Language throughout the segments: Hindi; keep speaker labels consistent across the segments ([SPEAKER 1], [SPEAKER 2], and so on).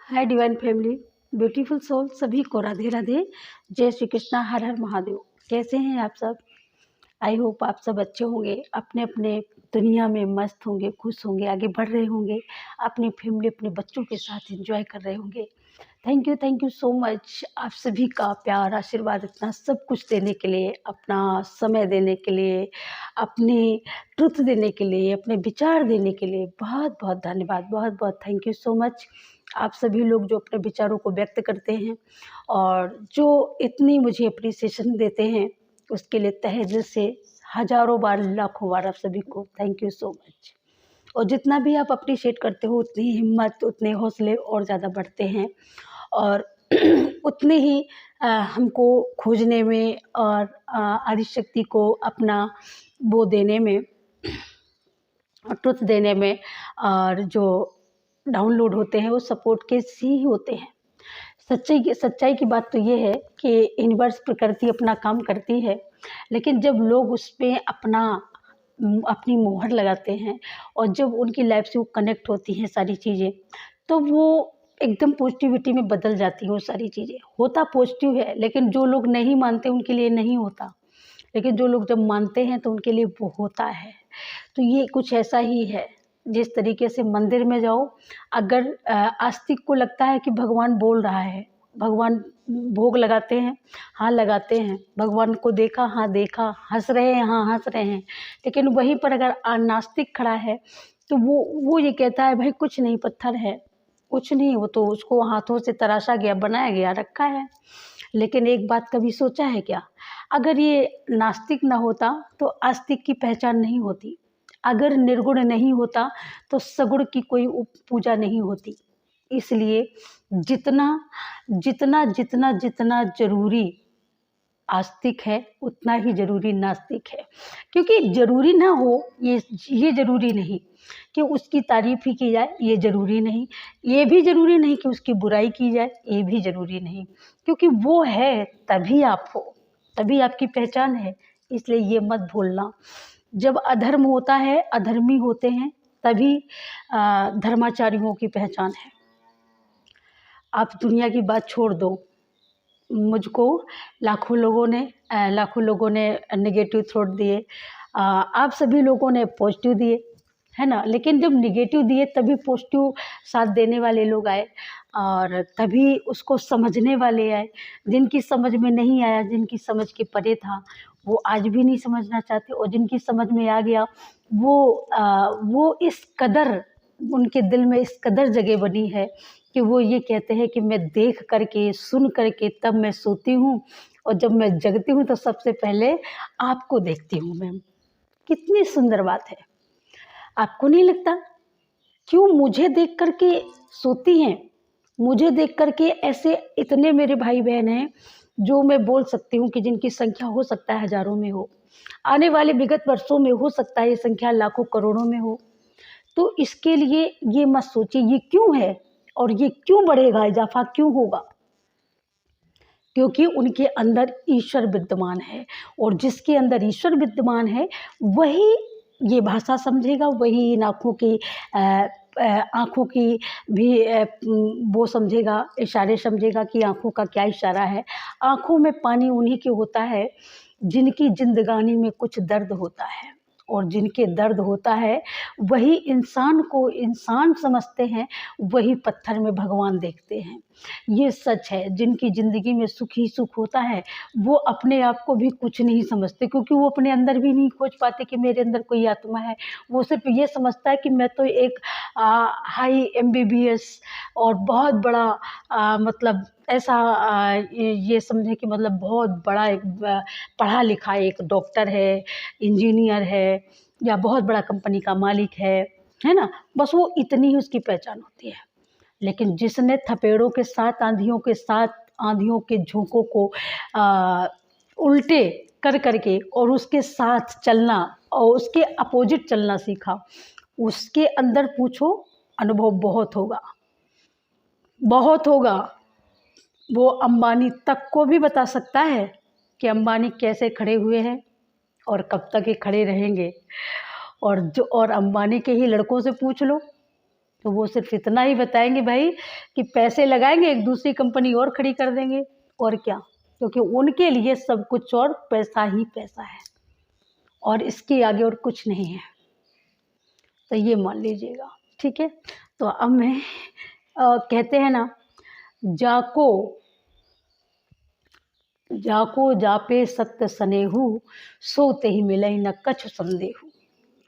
[SPEAKER 1] हाय डिवाइन फैमिली, ब्यूटीफुल सोल, सभी को राधे राधे। जय श्री कृष्णा, हर हर महादेव। कैसे हैं आप सब? आई होप आप सब अच्छे होंगे, अपने अपने दुनिया में मस्त होंगे, खुश होंगे, आगे बढ़ रहे होंगे, अपनी फैमिली अपने बच्चों के साथ एंजॉय कर रहे होंगे। थैंक यू सो मच आप सभी का प्यार आशीर्वाद, इतना सब कुछ देने के लिए, अपना समय देने के लिए, अपनी ट्रुथ देने के लिए, अपने विचार देने के लिए बहुत बहुत धन्यवाद। बहुत बहुत थैंक यू सो मच आप सभी लोग जो अपने विचारों को व्यक्त करते हैं और जो इतनी मुझे अप्रिसिएशन देते हैं, उसके लिए तहे दिल से हज़ारों बार लाखों बार आप सभी को थैंक यू सो मच। और जितना भी आप अप्रिशिएट करते हो, उतनी हिम्मत, उतने हौसले और ज़्यादा बढ़ते हैं और उतने ही हमको खोजने में और आदिशक्ति को अपना वो देने में, ट्रुथ देने में, और जो डाउनलोड होते हैं वो सपोर्ट के ही होते हैं। सच्चाई की बात तो ये है कि यूनिवर्स प्रकृति अपना काम करती है, लेकिन जब लोग उस पर अपनी मोहर लगाते हैं और जब उनकी लाइफ से वो कनेक्ट होती हैं सारी चीज़ें, तो वो एकदम पॉजिटिविटी में बदल जाती हैं। वो सारी चीज़ें होता पॉजिटिव है, लेकिन जो लोग नहीं मानते उनके लिए नहीं होता, लेकिन जो लोग जब मानते हैं तो उनके लिए वो होता है। तो ये कुछ ऐसा ही है। जिस तरीके से मंदिर में जाओ, अगर आस्तिक को लगता है कि भगवान बोल रहा है, भगवान भोग लगाते हैं, हाँ लगाते हैं, भगवान को देखा, हाँ देखा, हंस रहे हैं, हाँ हंस रहे हैं, लेकिन वहीं पर अगर नास्तिक खड़ा है तो वो ये कहता है भाई कुछ नहीं, पत्थर है, कुछ नहीं, वो तो उसको हाथों से तराशा गया, बनाया गया, रखा है। लेकिन एक बात कभी सोचा है क्या, अगर ये नास्तिक ना होता तो आस्तिक की पहचान नहीं होती, अगर निर्गुण नहीं होता तो सगुण की कोई पूजा नहीं होती। इसलिए जितना जितना जितना जितना जरूरी आस्तिक है, उतना ही जरूरी नास्तिक है। क्योंकि जरूरी ना हो, ये जरूरी नहीं कि उसकी तारीफ ही की जाए, ये जरूरी नहीं, ये भी जरूरी नहीं कि उसकी बुराई की जाए, ये भी जरूरी नहीं, क्योंकि वो है तभी आप हो, तभी आपकी पहचान है। इसलिए ये मत भूलना, जब अधर्म होता है, अधर्मी होते हैं, तभी धर्माचार्यों की पहचान है। आप दुनिया की बात छोड़ दो, मुझको लाखों लोगों ने नेगेटिव थॉट दिए, आप सभी लोगों ने पॉजिटिव दिए, है ना। लेकिन जब नेगेटिव दिए तभी पॉजिटिव साथ देने वाले लोग आए, और तभी उसको समझने वाले आए। जिनकी समझ में नहीं आया, जिनकी समझ के परे था, वो आज भी नहीं समझना चाहते, और जिनकी समझ में आ गया वो इस कदर, उनके दिल में इस कदर जगह बनी है कि वो ये कहते हैं कि मैं देख करके, सुन करके तब मैं सोती हूँ, और जब मैं जगती हूँ तो सबसे पहले आपको देखती हूँ मैं। कितनी सुंदर बात है, आपको नहीं लगता? क्यों मुझे देख करके सोती हैं? मुझे देख करके ऐसे इतने मेरे भाई बहन हैं जो मैं बोल सकती हूँ कि जिनकी संख्या हो सकता है हजारों में हो, आने वाले विगत वर्षों में हो सकता है ये संख्या लाखों करोड़ों में हो। तो इसके लिए ये मत सोचिए ये क्यों है और ये क्यों बढ़ेगा, इजाफा क्यों होगा, क्योंकि उनके अंदर ईश्वर विद्यमान है, और जिसके अंदर ईश्वर विद्यमान है वही ये भाषा समझेगा, वही इन आँखों की भी वो समझेगा, इशारे समझेगा कि आँखों का क्या इशारा है। आँखों में पानी उन्हीं के होता है जिनकी जिंदगानी में कुछ दर्द होता है, और जिनके दर्द होता है वही इंसान को इंसान समझते हैं, वही पत्थर में भगवान देखते हैं। ये सच है। जिनकी ज़िंदगी में सुख ही सुख होता है, वो अपने आप को भी कुछ नहीं समझते, क्योंकि वो अपने अंदर भी नहीं खोज पाते कि मेरे अंदर कोई आत्मा है। वो सिर्फ ये समझता है कि मैं तो एक हाई एमबीबीएस और बहुत बड़ा मतलब ऐसा ये समझे कि मतलब बहुत बड़ा एक पढ़ा लिखा एक डॉक्टर है, इंजीनियर है, या बहुत बड़ा कंपनी का मालिक है ना। बस वो इतनी ही उसकी पहचान होती है। लेकिन जिसने थपेड़ों के साथ, आंधियों के झोंकों को उल्टे कर करके और उसके साथ चलना और उसके अपोजिट चलना सीखा, उसके अंदर पूछो, अनुभव बहुत होगा, बहुत होगा। वो अंबानी तक को भी बता सकता है कि अंबानी कैसे खड़े हुए हैं और कब तक ये खड़े रहेंगे। और अंबानी के ही लड़कों से पूछ लो, तो वो सिर्फ इतना ही बताएंगे भाई कि पैसे लगाएंगे, एक दूसरी कंपनी और खड़ी कर देंगे, और क्या, क्योंकि उनके लिए सब कुछ और पैसा ही पैसा है, और इसके आगे और कुछ नहीं है। तो ये मान लीजिएगा, ठीक है। तो अब मैं कहते हैं ना, जाको जाको जापे सत्य सनेहू, सोते ही मिलई न कछु संदेहू,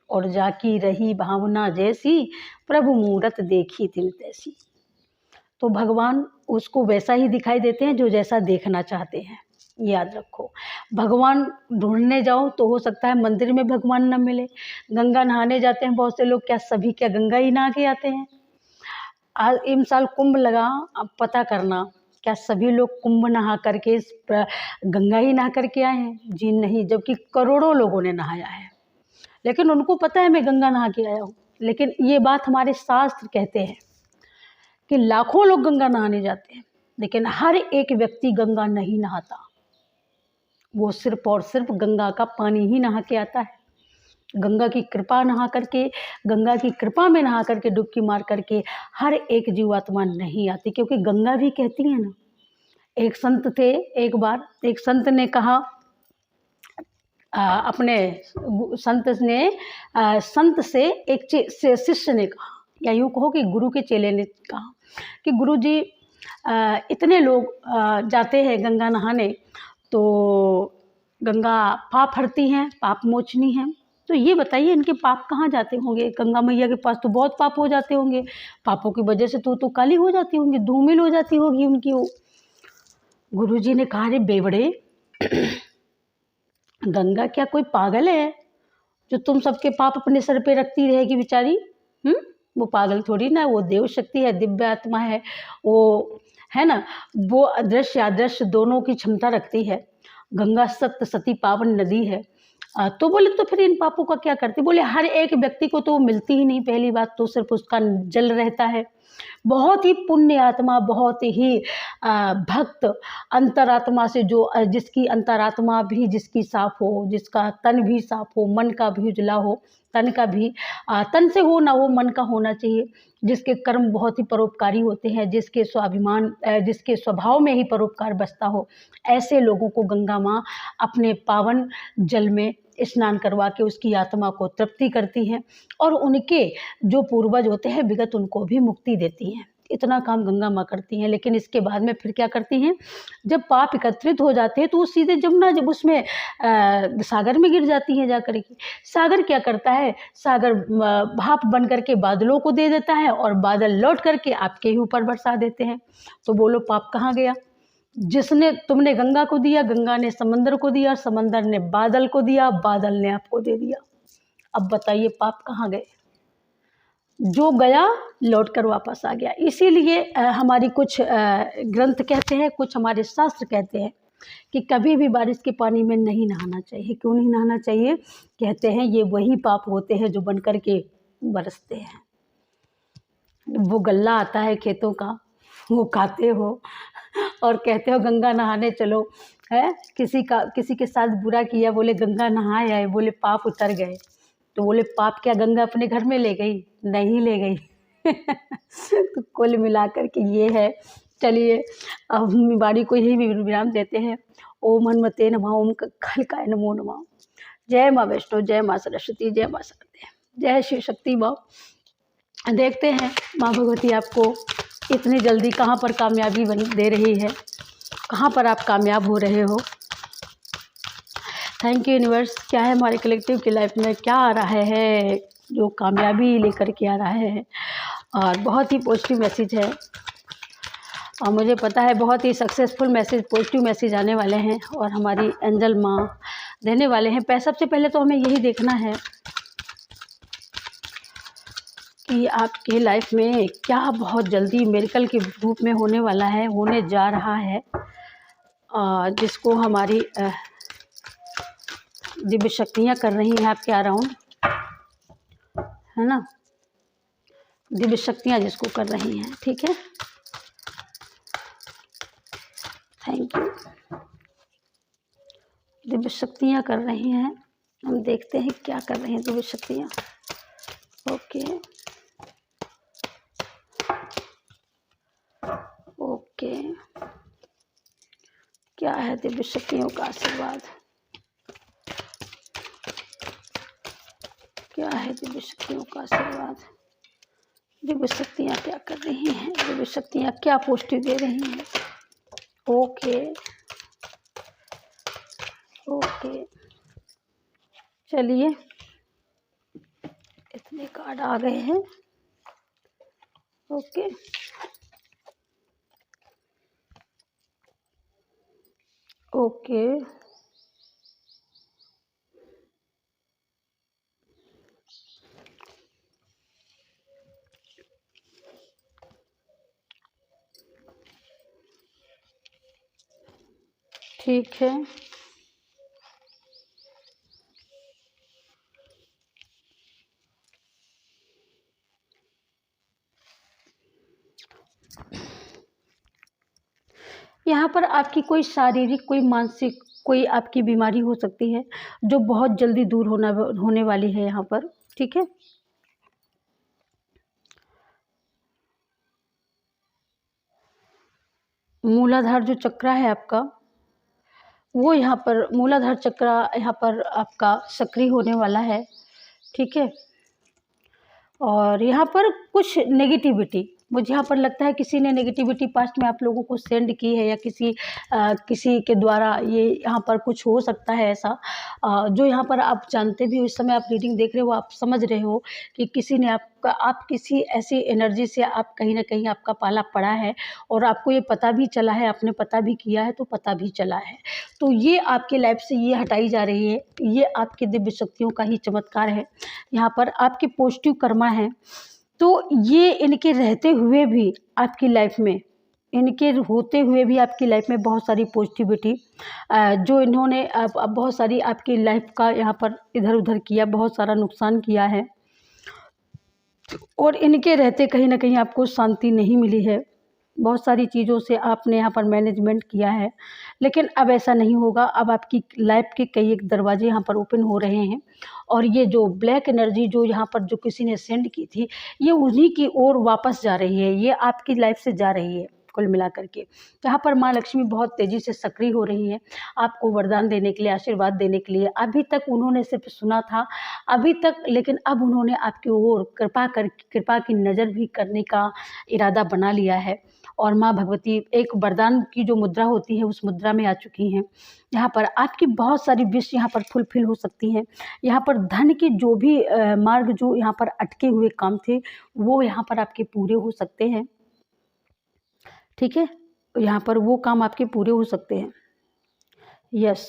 [SPEAKER 1] और जाकी रही भावना जैसी, प्रभु मूरत देखी तिल तैसी। तो भगवान उसको वैसा ही दिखाई देते हैं जो जैसा देखना चाहते हैं, याद रखो। भगवान ढूंढने जाओ तो हो सकता है मंदिर में भगवान न मिले। गंगा नहाने जाते हैं बहुत से लोग, क्या सभी क्या गंगा ही नहा के आते हैं? आज इस साल कुंभ लगा, अब पता करना क्या सभी लोग कुंभ नहा करके गंगा ही नहा करके आए हैं? जी नहीं, जबकि करोड़ों लोगों ने नहाया है, लेकिन उनको पता है मैं गंगा नहा के आया हूँ। लेकिन ये बात हमारे शास्त्र कहते हैं कि लाखों लोग गंगा नहाने जाते हैं, लेकिन हर एक व्यक्ति गंगा नहीं नहाता। वो सिर्फ और सिर्फ गंगा का पानी ही नहा के आता है। गंगा की कृपा नहा करके, गंगा की कृपा में नहा करके, डुबकी मार करके हर एक जीवात्मा नहीं आती, क्योंकि गंगा भी कहती है ना। एक संत थे, एक बार एक संत ने कहा, अपने संत से एक शिष्य ने कहा, या यूँ कहो कि गुरु के चेले ने कहा कि गुरु जी, इतने लोग जाते हैं गंगा नहाने, तो गंगा पाप हरती हैं, पाप मोचनी हैं, तो ये बताइए इनके पाप कहाँ जाते होंगे? गंगा मैया के पास तो बहुत पाप हो जाते होंगे, पापों की वजह से तो काली हो जाती होंगी, धूमिल हो जाती होगी उनकी वो। गुरु जी ने कहा, रे बेवड़े, गंगा क्या कोई पागल है जो तुम सबके पाप अपने सर पे रखती रहेगी बेचारी? वो पागल थोड़ी ना, वो देव शक्ति है, दिव्य आत्मा है, वो है ना, वो अदृश्य अदृश्य दोनों की क्षमता रखती है। गंगा सत्य सती पावन नदी है। तो बोले तो फिर इन पापों का क्या करती? बोले हर एक व्यक्ति को तो वो मिलती ही नहीं, पहली बात तो सिर्फ उसका जल रहता है। बहुत ही पुण्य आत्मा, बहुत ही भक्त अंतरात्मा से, जो जिसकी अंतरात्मा भी जिसकी साफ हो, जिसका तन भी साफ हो, मन का भी उजला हो, तन का भी तन से हो ना हो, मन का होना चाहिए, जिसके कर्म बहुत ही परोपकारी होते हैं, जिसके स्वाभिमान जिसके स्वभाव में ही परोपकार बसता हो, ऐसे लोगों को गंगा माँ अपने पावन जल में स्नान करवा के उसकी आत्मा को तृप्ति करती हैं, और उनके जो पूर्वज होते हैं विगत, उनको भी मुक्ति देती हैं। इतना काम गंगा माँ करती हैं। लेकिन इसके बाद में फिर क्या करती हैं? जब पाप एकत्रित हो जाते हैं तो वो सीधे जमुना, जब उसमें सागर में गिर जाती हैं जाकर के। सागर क्या करता है? सागर भाप बन करके बादलों को दे देता है, और बादल लौट करके आपके ही ऊपर बरसा देते हैं। तो बोलो पाप कहाँ गया? जिसने तुमने गंगा को दिया, गंगा ने समंदर को दिया, समंदर ने बादल को दिया, बादल ने आपको दे दिया। अब बताइए पाप कहाँ गए? जो गया लौट कर वापस आ गया। इसीलिए हमारी कुछ ग्रंथ कहते हैं, कुछ हमारे शास्त्र कहते हैं कि कभी भी बारिश के पानी में नहीं नहाना चाहिए। क्यों नहीं नहाना चाहिए? कहते हैं ये वही पाप होते हैं जो बन कर के बरसते हैं। वो गल्ला आता है खेतों का, वो खाते हो और कहते हो गंगा नहाने चलो, है किसी के साथ बुरा किया, बोले गंगा नहाए आए, बोले पाप उतर गए। तो बोले पाप क्या गंगा अपने घर में ले गई? नहीं ले गई। तो कुल मिलाकर के ये है। चलिए अब हम वाणी को यही विराम देते हैं। ओम हनुमते नमः, ओम कालिकाय नमो नमः। जय माँ वैष्णो, जय माँ सरस्वती, जय माँ शारदे, जय शिव शक्ति माँ। देखते हैं माँ भगवती आपको इतनी जल्दी कहाँ पर कामयाबी दे रही है, कहाँ पर आप कामयाब हो रहे हो। Thank you universe. क्या है हमारे कलेक्टिव की लाइफ में, क्या आ रहा है जो कामयाबी लेकर के आ रहा है, और बहुत ही पॉजिटिव मैसेज है, और मुझे पता है बहुत ही सक्सेसफुल मैसेज, पॉजिटिव मैसेज आने वाले हैं, और हमारी एंजल माँ देने वाले हैं। सबसे पहले तो हमें यही देखना है कि आपकी लाइफ में क्या बहुत जल्दी मिरेकल के रूप में होने वाला है, होने जा रहा है, जिसको हमारी दिव्य शक्तियाँ कर रही हैं आपके अराउंड, है ना, दिव्य शक्तियाँ जिसको कर रही हैं। ठीक है, थैंक यू। दिव्य शक्तियाँ कर रही हैं, हम देखते हैं क्या कर रही हैं दिव्य शक्तियाँ। ओके, क्या है दिव्य शक्तियों का आशीर्वाद? क्या है दिव्य शक्तियों का आशीर्वाद? दिव्य शक्तियाँ क्या कर रही हैं? दिव्य शक्तियाँ क्या पॉजिटिव दे रही हैं? ओके ओके, चलिए इतने कार्ड आ गए हैं। ओके ओके, ठीक है। यहाँ पर आपकी कोई शारीरिक, कोई मानसिक, कोई आपकी बीमारी हो सकती है जो बहुत जल्दी दूर होने वाली है यहाँ पर, ठीक है। मूलाधार जो चक्र है आपका, वो यहाँ पर मूलाधार चक्र यहाँ पर आपका सक्रिय होने वाला है, ठीक है। और यहाँ पर कुछ नेगेटिविटी, मुझे यहाँ पर लगता है किसी ने नेगेटिविटी पास्ट में आप लोगों को सेंड की है, या किसी के द्वारा ये यहाँ पर कुछ हो सकता है ऐसा, जो यहाँ पर आप जानते भी हो, इस समय आप रीडिंग देख रहे हो, आप समझ रहे हो कि किसी ने आप किसी ऐसी एनर्जी से आप कहीं ना कहीं आपका पाला पड़ा है, और आपको ये पता भी चला है, आपने पता भी किया है, तो पता भी चला है। तो ये आपके लाइफ से ये हटाई जा रही है, ये आपकी दिव्य शक्तियों का ही चमत्कार है। यहाँ पर आपके पॉजिटिव कर्मा है, तो ये इनके रहते हुए भी आपकी लाइफ में, इनके होते हुए भी आपकी लाइफ में बहुत सारी पॉजिटिविटी, जो इन्होंने अब बहुत सारी आपकी लाइफ का यहाँ पर इधर उधर किया, बहुत सारा नुकसान किया है, और इनके रहते कहीं ना कहीं आपको शांति नहीं मिली है। बहुत सारी चीज़ों से आपने यहाँ पर मैनेजमेंट किया है, लेकिन अब ऐसा नहीं होगा। अब आपकी लाइफ के कई एक दरवाजे यहाँ पर ओपन हो रहे हैं, और ये जो ब्लैक एनर्जी जो यहाँ पर जो किसी ने सेंड की थी, ये उन्हीं की ओर वापस जा रही है, ये आपकी लाइफ से जा रही है कुल मिला करके। यहाँ पर माँ लक्ष्मी बहुत तेज़ी से सक्रिय हो रही है आपको वरदान देने के लिए, आशीर्वाद देने के लिए। अभी तक उन्होंने सिर्फ सुना था अभी तक, लेकिन अब उन्होंने आपकी ओर कृपा की नज़र भी करने का इरादा बना लिया है। और माँ भगवती एक वरदान की जो मुद्रा होती है उस मुद्रा में आ चुकी हैं। यहाँ पर आपकी बहुत सारी विश यहाँ पर फुलफिल हो सकती हैं। यहाँ पर धन के जो भी मार्ग जो यहाँ पर अटके हुए काम थे, वो यहाँ पर आपके पूरे हो सकते हैं, ठीक है। यहाँ पर वो काम आपके पूरे हो सकते हैं। यस,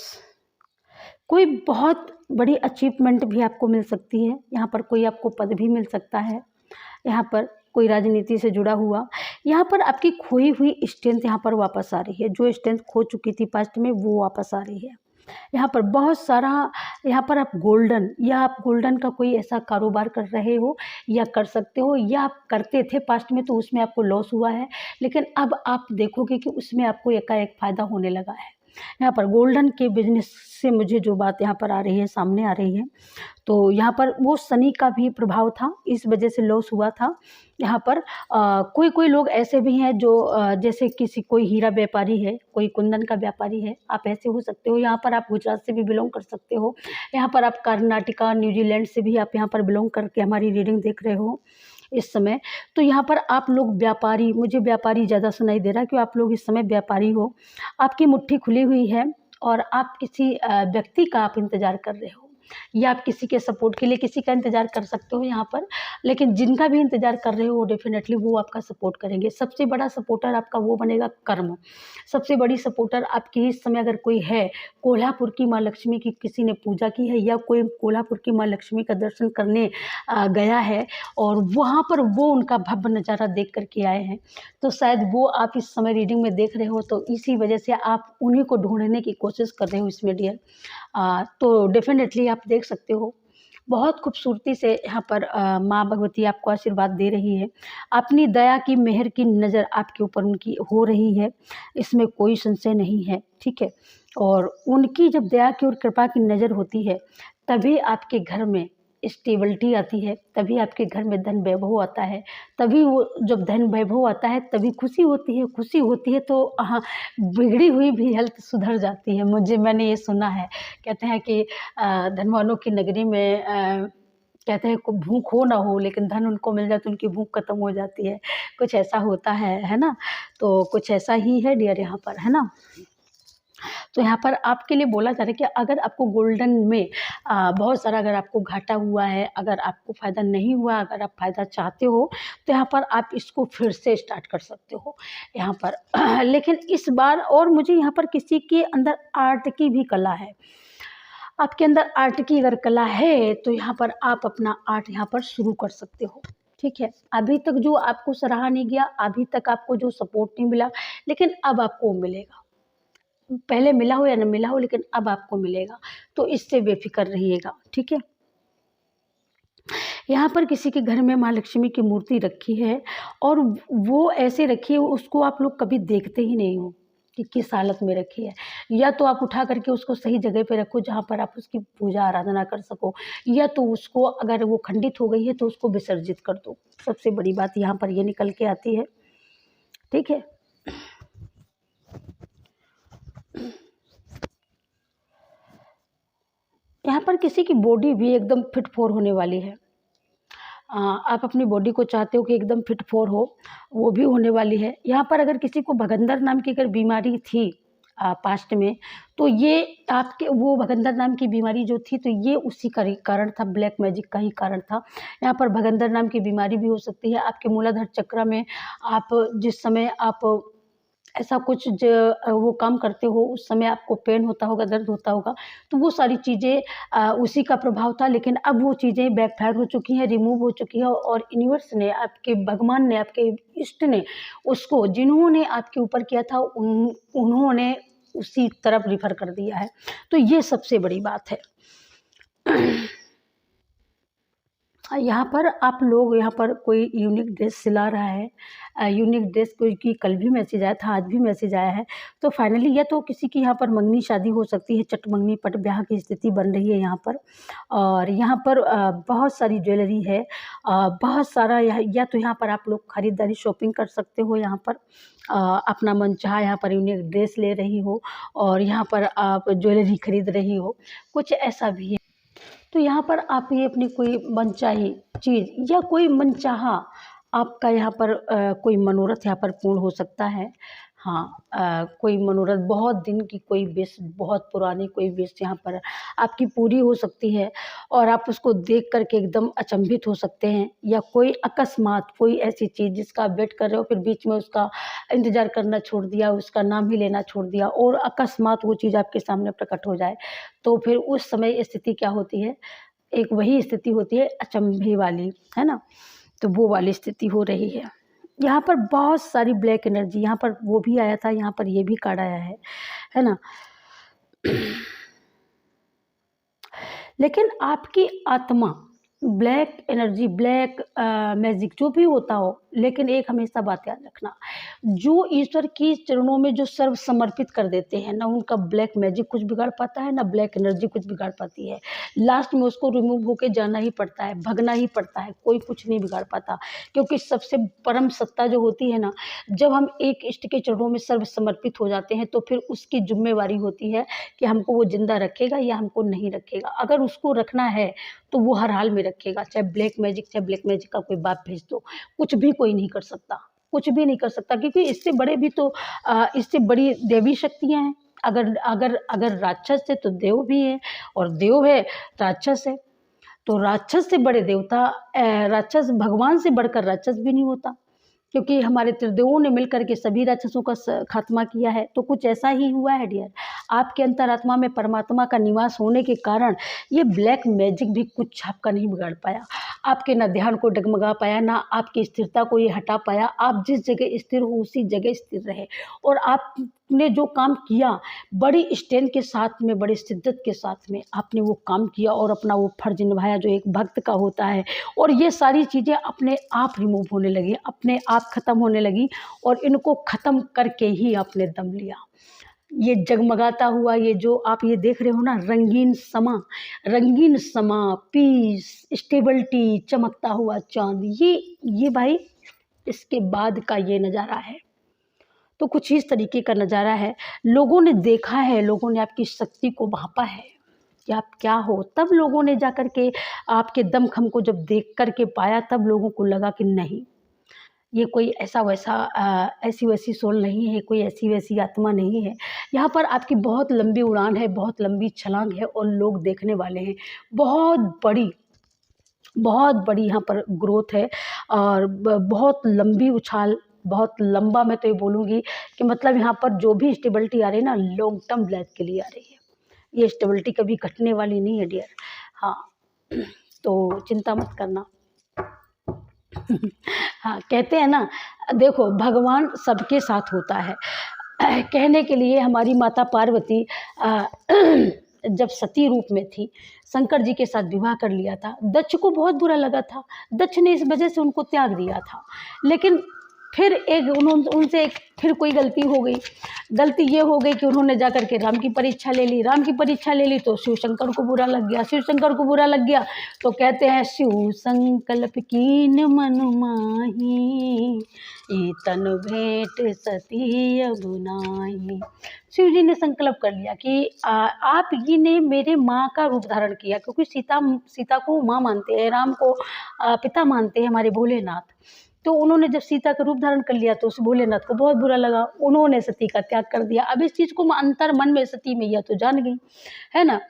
[SPEAKER 1] कोई बहुत बड़ी अचीवमेंट भी आपको मिल सकती है। यहाँ पर कोई आपको पद भी मिल सकता है। यहाँ पर कोई राजनीति से जुड़ा हुआ, यहाँ पर आपकी खोई हुई स्ट्रेंथ यहाँ पर वापस आ रही है। जो स्ट्रेंथ खो चुकी थी पास्ट में, वो वापस आ रही है। यहाँ पर बहुत सारा, यहाँ पर आप गोल्डन का कोई ऐसा कारोबार कर रहे हो या कर सकते हो, या आप करते थे पास्ट में, तो उसमें आपको लॉस हुआ है, लेकिन अब आप देखोगे कि उसमें आपको एकाएक फ़ायदा होने लगा है। यहाँ पर गोल्डन के बिजनेस से मुझे जो बात यहाँ पर आ रही है, सामने आ रही है, तो यहाँ पर वो शनि का भी प्रभाव था, इस वजह से लॉस हुआ था। यहाँ पर कोई लोग ऐसे भी हैं जो जैसे कोई हीरा व्यापारी है, कोई कुंदन का व्यापारी है, आप ऐसे हो सकते हो। यहाँ पर आप गुजरात से भी बिलोंग कर सकते हो। यहाँ पर आप कर्नाटका, न्यूजीलैंड से भी आप यहाँ पर बिलोंग करके हमारी रीडिंग देख रहे हो इस समय। तो यहाँ पर आप लोग व्यापारी, मुझे व्यापारी ज़्यादा सुनाई दे रहा है, कि आप लोग इस समय व्यापारी हो। आपकी मुट्ठी खुली हुई है, और आप किसी व्यक्ति का आप इंतज़ार कर रहे हो, या आप किसी के सपोर्ट के लिए किसी का इंतज़ार कर सकते हो यहाँ पर। लेकिन जिनका भी इंतज़ार कर रहे हो, डेफिनेटली वो आपका सपोर्ट करेंगे। सबसे बड़ा सपोर्टर आपका वो बनेगा कर्म। सबसे बड़ी सपोर्टर आपकी इस समय अगर कोई है, कोल्हापुर की माँ लक्ष्मी की किसी ने पूजा की है, या कोई कोल्हापुर की माँ लक्ष्मी का दर्शन करने गया है, और वहाँ पर वो उनका भव्य नज़ारा देख करके आए हैं, तो शायद वो आप इस समय रीडिंग में देख रहे हो, तो इसी वजह से आप उन्हीं को ढूंढने की कोशिश कर रहे हो इसमें डियर। तो डेफिनेटली आप देख सकते हो, बहुत खूबसूरती से यहाँ पर माँ भगवती आपको आशीर्वाद दे रही है। अपनी दया की, मेहर की नज़र आपके ऊपर उनकी हो रही है, इसमें कोई संशय नहीं है, ठीक है। और उनकी जब दया की और कृपा की नज़र होती है, तभी आपके घर में स्टेबिलिटी आती है, तभी आपके घर में धन वैभव आता है। तभी वो जब धन वैभव आता है तभी खुशी होती है। खुशी होती है तो हाँ, बिगड़ी हुई भी हेल्थ सुधर जाती है। मैंने ये सुना है, कहते हैं कि धनवानों की नगरी में कहते हैं को भूख हो ना हो, लेकिन धन उनको मिल जाए तो उनकी भूख खत्म हो जाती है। कुछ ऐसा होता है ना? तो कुछ ऐसा ही है डियर यहाँ पर, है ना? तो यहाँ पर आपके लिए बोला जा रहा है कि अगर आपको गोल्डन में बहुत सारा अगर आपको घाटा हुआ है, अगर आपको फ़ायदा नहीं हुआ, अगर आप फ़ायदा चाहते हो, तो यहाँ पर आप इसको फिर से स्टार्ट कर सकते हो यहाँ पर। लेकिन इस बार और मुझे यहाँ पर किसी के अंदर आर्ट की भी कला है। आपके अंदर आर्ट की अगर कला है तो यहाँ पर आप अपना आर्ट यहाँ पर शुरू कर सकते हो। ठीक है, अभी तक जो आपको सराहा नहीं गया, अभी तक आपको जो सपोर्ट नहीं मिला, लेकिन अब आपको मिलेगा। पहले मिला हो या न मिला हो, लेकिन अब आपको मिलेगा, तो इससे बेफिक्र रहिएगा। ठीक है, यहाँ पर किसी के घर में माँ लक्ष्मी की मूर्ति रखी है और वो ऐसे रखी है, उसको आप लोग कभी देखते ही नहीं हो कि किस हालत में रखी है। या तो आप उठा करके उसको सही जगह पे रखो जहाँ पर आप उसकी पूजा आराधना कर सको, या तो उसको अगर वो खंडित हो गई है तो उसको विसर्जित कर दो। सबसे बड़ी बात यहाँ पर ये निकल के आती है। ठीक है, यहाँ पर किसी की बॉडी भी एकदम फिट फोर होने वाली है। आप अपनी बॉडी को चाहते हो कि एकदम फिट फोर हो, वो भी होने वाली है। यहाँ पर अगर किसी को भगंदर नाम की अगर बीमारी थी पास्ट में, तो ये आपके वो भगंदर नाम की बीमारी जो थी, तो ये उसी का कारण था, ब्लैक मैजिक का ही कारण था। यहाँ पर भगंदर नाम की बीमारी भी हो सकती है। आपके मूलाधार चक्र में आप जिस समय आप ऐसा कुछ वो काम करते हो, उस समय आपको पेन होता होगा, दर्द होता होगा, तो वो सारी चीज़ें उसी का प्रभाव था। लेकिन अब वो चीज़ें बैकफायर हो चुकी हैं, रिमूव हो चुकी है, और यूनिवर्स ने, आपके भगवान ने, आपके इष्ट ने उसको, जिन्होंने आपके ऊपर किया था, उन्होंने उसी तरफ रिफ़र कर दिया है। तो ये सबसे बड़ी बात है। यहाँ पर आप लोग, यहाँ पर कोई यूनिक ड्रेस सिला रहा है, यूनिक ड्रेस कोई की कल भी मैसेज आया था, आज भी मैसेज आया है। तो फाइनली या तो किसी की यहाँ पर मंगनी शादी हो सकती है, चट मंगनी पट ब्याह की स्थिति बन रही है यहाँ पर। और यहाँ पर बहुत सारी ज्वेलरी है, बहुत सारा या तो यहाँ पर आप लोग खरीदारी शॉपिंग कर सकते हो। यहाँ पर अपना मनचाहा यहाँ पर यूनिक ड्रेस ले रही हो और यहाँ पर आप ज्वेलरी खरीद रही हो, कुछ ऐसा भी है। तो यहाँ पर आप ये अपनी कोई मनचाही चीज़ या कोई मनचाहा आपका यहाँ पर कोई मनोरथ यहाँ पर पूर्ण हो सकता है। हाँ, कोई मनोरथ, बहुत दिन की कोई विश, बहुत पुरानी कोई विश यहाँ पर आपकी पूरी हो सकती है और आप उसको देख कर के एकदम अचंभित हो सकते हैं। या कोई अकस्मात कोई ऐसी चीज़ जिसका आप वेट कर रहे हो, फिर बीच में उसका इंतज़ार करना छोड़ दिया, उसका नाम ही लेना छोड़ दिया और अकस्मात वो चीज़ आपके सामने प्रकट हो जाए, तो फिर उस समय स्थिति क्या होती है, एक वही स्थिति होती है अचंभे वाली, है ना? तो वो वाली स्थिति हो रही है। यहाँ पर बहुत सारी ब्लैक एनर्जी, यहाँ पर वो भी आया था, यहाँ पर ये भी कार्ड आया है ना? लेकिन आपकी आत्मा, ब्लैक एनर्जी, ब्लैक मैजिक जो भी होता हो, लेकिन एक हमेशा बात याद रखना, जो ईश्वर की चरणों में जो सर्व समर्पित कर देते हैं ना, उनका ब्लैक मैजिक कुछ बिगाड़ पाता है ना ब्लैक एनर्जी कुछ बिगाड़ पाती है। लास्ट में उसको रिमूव होके जाना ही पड़ता है, भगना ही पड़ता है, कोई कुछ नहीं बिगाड़ पाता। क्योंकि सबसे परम सत्ता जो होती है ना, जब हम एक इष्ट के चरणों में सर्व समर्पित हो जाते हैं, तो फिर उसकी जिम्मेवारी होती है कि हमको वो जिंदा रखेगा या हमको नहीं रखेगा। अगर उसको रखना है तो वो हर हाल में रखेगा, चाहे ब्लैक मैजिक का कोई बाप भेज दो, कुछ भी कोई नहीं कर सकता, कुछ भी नहीं कर सकता। क्योंकि इससे बड़े भी तो इससे बड़ी देवी शक्तियाँ हैं। अगर अगर अगर राक्षस है तो देव भी है, और देव है राक्षस है, तो राक्षस से बड़े देवता, राक्षस भगवान से बढ़कर राक्षस भी नहीं होता। क्योंकि हमारे त्रिदेवों ने मिलकर के सभी राक्षसों का खात्मा किया है। तो कुछ ऐसा ही हुआ है डियर, आपके अंतरात्मा में परमात्मा का निवास होने के कारण ये ब्लैक मैजिक भी कुछ आपका नहीं बिगाड़ पाया, आपके न ध्यान को डगमगा पाया, ना आपकी स्थिरता को ये हटा पाया। आप जिस जगह स्थिर हो उसी जगह स्थिर रहे, और आपने जो काम किया बड़ी स्ट्रेंथ के साथ में, बड़ी शिद्दत के साथ में आपने वो काम किया और अपना वो फर्ज निभाया जो एक भक्त का होता है। और ये सारी चीज़ें अपने आप रिमूव होने लगी, अपने आप ख़त्म होने लगी, और इनको ख़त्म करके ही आपने दम लिया। ये जगमगाता हुआ, ये जो आप ये देख रहे हो ना, रंगीन समा, पीस, स्टेबिलिटी, चमकता हुआ चांद, ये भाई इसके बाद का ये नज़ारा है। तो कुछ इस तरीके का नज़ारा है। लोगों ने देखा है, लोगों ने आपकी शक्ति को भांपा है कि आप क्या हो। तब लोगों ने जा कर के आपके दमखम को जब देख कर के पाया, तब लोगों को लगा कि नहीं, ये कोई ऐसा वैसा ऐसी वैसी सोल नहीं है, कोई ऐसी वैसी आत्मा नहीं है। यहाँ पर आपकी बहुत लंबी उड़ान है, बहुत लंबी छलांग है और लोग देखने वाले हैं। बहुत बड़ी यहाँ पर ग्रोथ है और बहुत लंबी उछाल, बहुत लंबा। मैं तो ये बोलूँगी कि मतलब यहाँ पर जो भी स्टेबिलिटी आ रही है ना, लॉन्ग टर्म लाइफ के लिए आ रही है। ये स्टेबिलिटी कभी घटने वाली नहीं है डियर। हाँ, तो चिंता मत करना। हाँ, कहते हैं ना, देखो भगवान सबके साथ होता है। कहने के लिए हमारी माता पार्वती जब सती रूप में थी, शंकर जी के साथ विवाह कर लिया था। दक्ष को बहुत बुरा लगा था, दक्ष ने इस वजह से उनको त्याग दिया था। लेकिन फिर उनसे फिर कोई गलती हो गई। गलती ये हो गई कि उन्होंने जा कर के राम की परीक्षा ले ली। राम की परीक्षा ले ली तो शिव शंकर को बुरा लग गया। शिव शंकर को बुरा लग गया तो कहते हैं, शिव संकल्प कीन मन माही, ई तन भेंट सती अब नाही। शिव जी ने संकल्प कर लिया कि आप ही ने मेरे माँ का रूप धारण किया, क्योंकि सीता को माँ मानते हैं, राम को पिता मानते हैं हमारे भोलेनाथ। तो उन्होंने जब सीता का रूप धारण कर लिया तो उस भोलेनाथ को बहुत बुरा लगा, उन्होंने सती का त्याग कर दिया। अब इस चीज़ को अंतर मन में सती मैया तो जान गई है ना।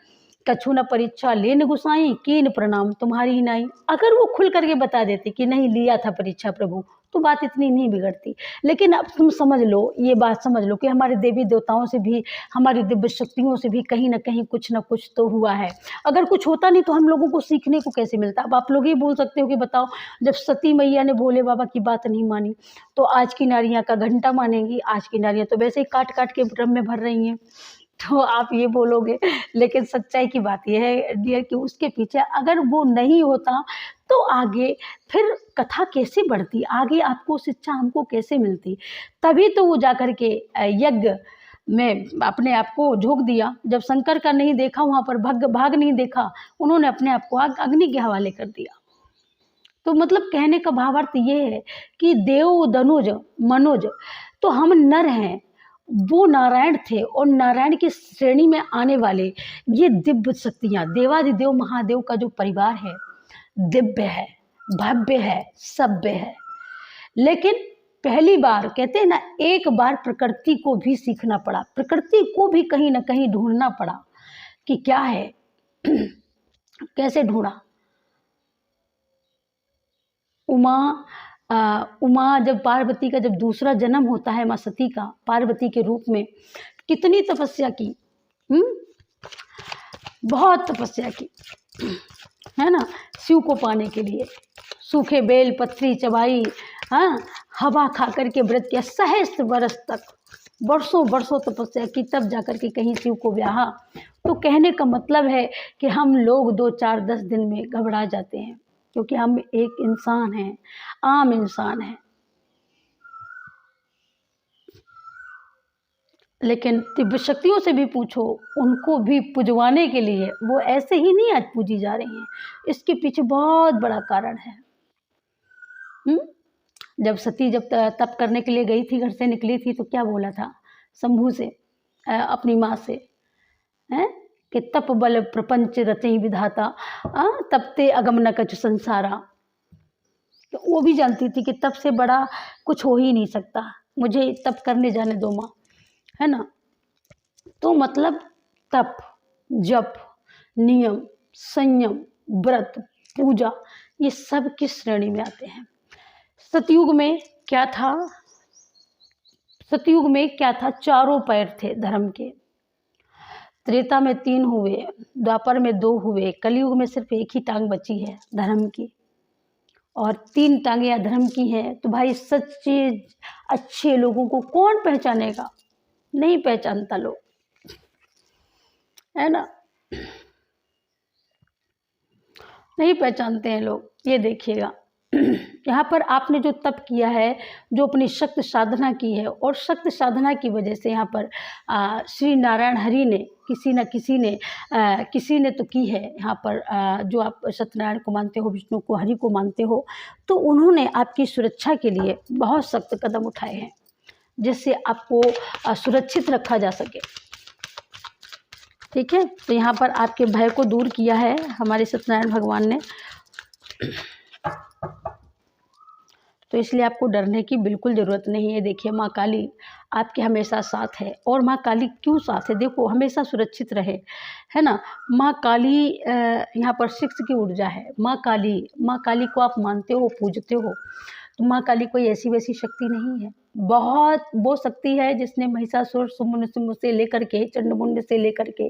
[SPEAKER 1] कछु न परीक्षा लेन गुसाई, कीन प्रणाम तुम्हारी नाई। अगर वो खुल करके बता देती कि नहीं लिया था परीक्षा प्रभु, तो बात इतनी नहीं बिगड़ती। लेकिन अब तुम समझ लो, ये बात समझ लो कि हमारे देवी देवताओं से भी, हमारी दिव्य शक्तियों से भी कहीं ना कहीं कुछ ना कुछ तो हुआ है। अगर कुछ होता नहीं तो हम लोगों को सीखने को कैसे मिलता। अब आप लोग ही बोल सकते हो कि बताओ, जब सती मैया ने भोले बाबा की बात नहीं मानी तो आज की नारियां का घंटा मानेंगी? आज की नारियां तो वैसे ही काट काट के ड्रम में भर रही हैं। तो आप ये बोलोगे, लेकिन सच्चाई की बात यह है डियर कि उसके पीछे अगर वो नहीं होता तो आगे फिर कथा कैसे बढ़ती, आगे आपको शिक्षा हमको कैसे मिलती। तभी तो वो जाकर के यज्ञ में अपने आप को झोंक दिया। जब शंकर का नहीं देखा, वहाँ पर भाग नहीं देखा, उन्होंने अपने आप को अग्नि के हवाले कर दिया। तो मतलब कहने का भावार्थ ये है कि देव धनुज मनोज, तो हम नर हैं, वो नारायण थे और नारायण की श्रेणी में आने वाले ये दिव्य शक्तियाँ, देवादिदेव महादेव का जो परिवार है, दिव्य है, भव्य है, सभ्य है। लेकिन पहली बार कहते हैं ना, एक बार प्रकृति को भी सीखना पड़ा, प्रकृति को भी कहीं ना कहीं ढूंढना पड़ा कि क्या है। कैसे ढूंढा? उमा जब पार्वती का जब दूसरा जन्म होता है, माँ सती का पार्वती के रूप में, कितनी तपस्या की, बहुत तपस्या की है ना, शिव को पाने के लिए। सूखे बेल पत्री चबाई, हाँ, हवा खा करके व्रत किया, सहस्त्र वर्ष तक, वर्षों तपस्या की, तब जाकर के कहीं शिव को ब्याहा। तो कहने का मतलब है कि हम लोग 2 4 10 दिन में घबरा जाते हैं, क्योंकि हम एक इंसान हैं, आम इंसान हैं। लेकिन दिव्य शक्तियों से भी पूछो, उनको भी पुजवाने के लिए वो ऐसे ही नहीं आज पूजी जा रही हैं। इसके पीछे बहुत बड़ा कारण है। जब सती जब तप करने के लिए गई थी, घर से निकली थी, तो क्या बोला था शंभू से, अपनी माँ से, हैं कि तप बल प्रपंच रचई विधाता, तपते अगम न कछु संसारा। तो वो भी जानती थी कि तप से बड़ा कुछ हो ही नहीं सकता, मुझे तप करने जाने दो माँ, है ना। तो मतलब तप, जप, नियम, संयम, व्रत, पूजा, ये सब किस श्रेणी में आते हैं। सतयुग में क्या था? सतयुग में क्या था? 4 पैर थे धर्म के। त्रेता में 3 हुए, द्वापर में 2 हुए, कलयुग में सिर्फ एक ही टांग बची है धर्म की, और 3 टांगे अधर्म की हैं। तो भाई सच्चे अच्छे लोगों को कौन पहचानेगा? नहीं पहचानता लोग, है ना, नहीं पहचानते हैं लोग। ये देखिएगा, यहाँ पर आपने जो तप किया है, जो अपनी शक्ति साधना की है, और शक्ति साधना की वजह से यहाँ पर श्री नारायण हरि ने किसी ने तो की है यहाँ पर, जो आप सत्यनारायण को मानते हो, विष्णु को, हरि को मानते हो, तो उन्होंने आपकी सुरक्षा के लिए बहुत सख्त कदम उठाए हैं जिससे आपको सुरक्षित रखा जा सके। ठीक है, तो यहाँ पर आपके भय को दूर किया है हमारे सत्यनारायण भगवान ने, तो इसलिए आपको डरने की बिल्कुल ज़रूरत नहीं है। देखिए, माँ काली आपके हमेशा साथ है। और माँ काली क्यों साथ है? देखो, हमेशा सुरक्षित रहे, है ना। माँ काली यहाँ पर शिक्ष की ऊर्जा है। माँ काली को आप मानते हो, पूजते हो, तो माँ काली कोई ऐसी वैसी शक्ति नहीं है। बहुत वो शक्ति है जिसने महिषासुर से लेकर के, चंडमुंड से लेकर के,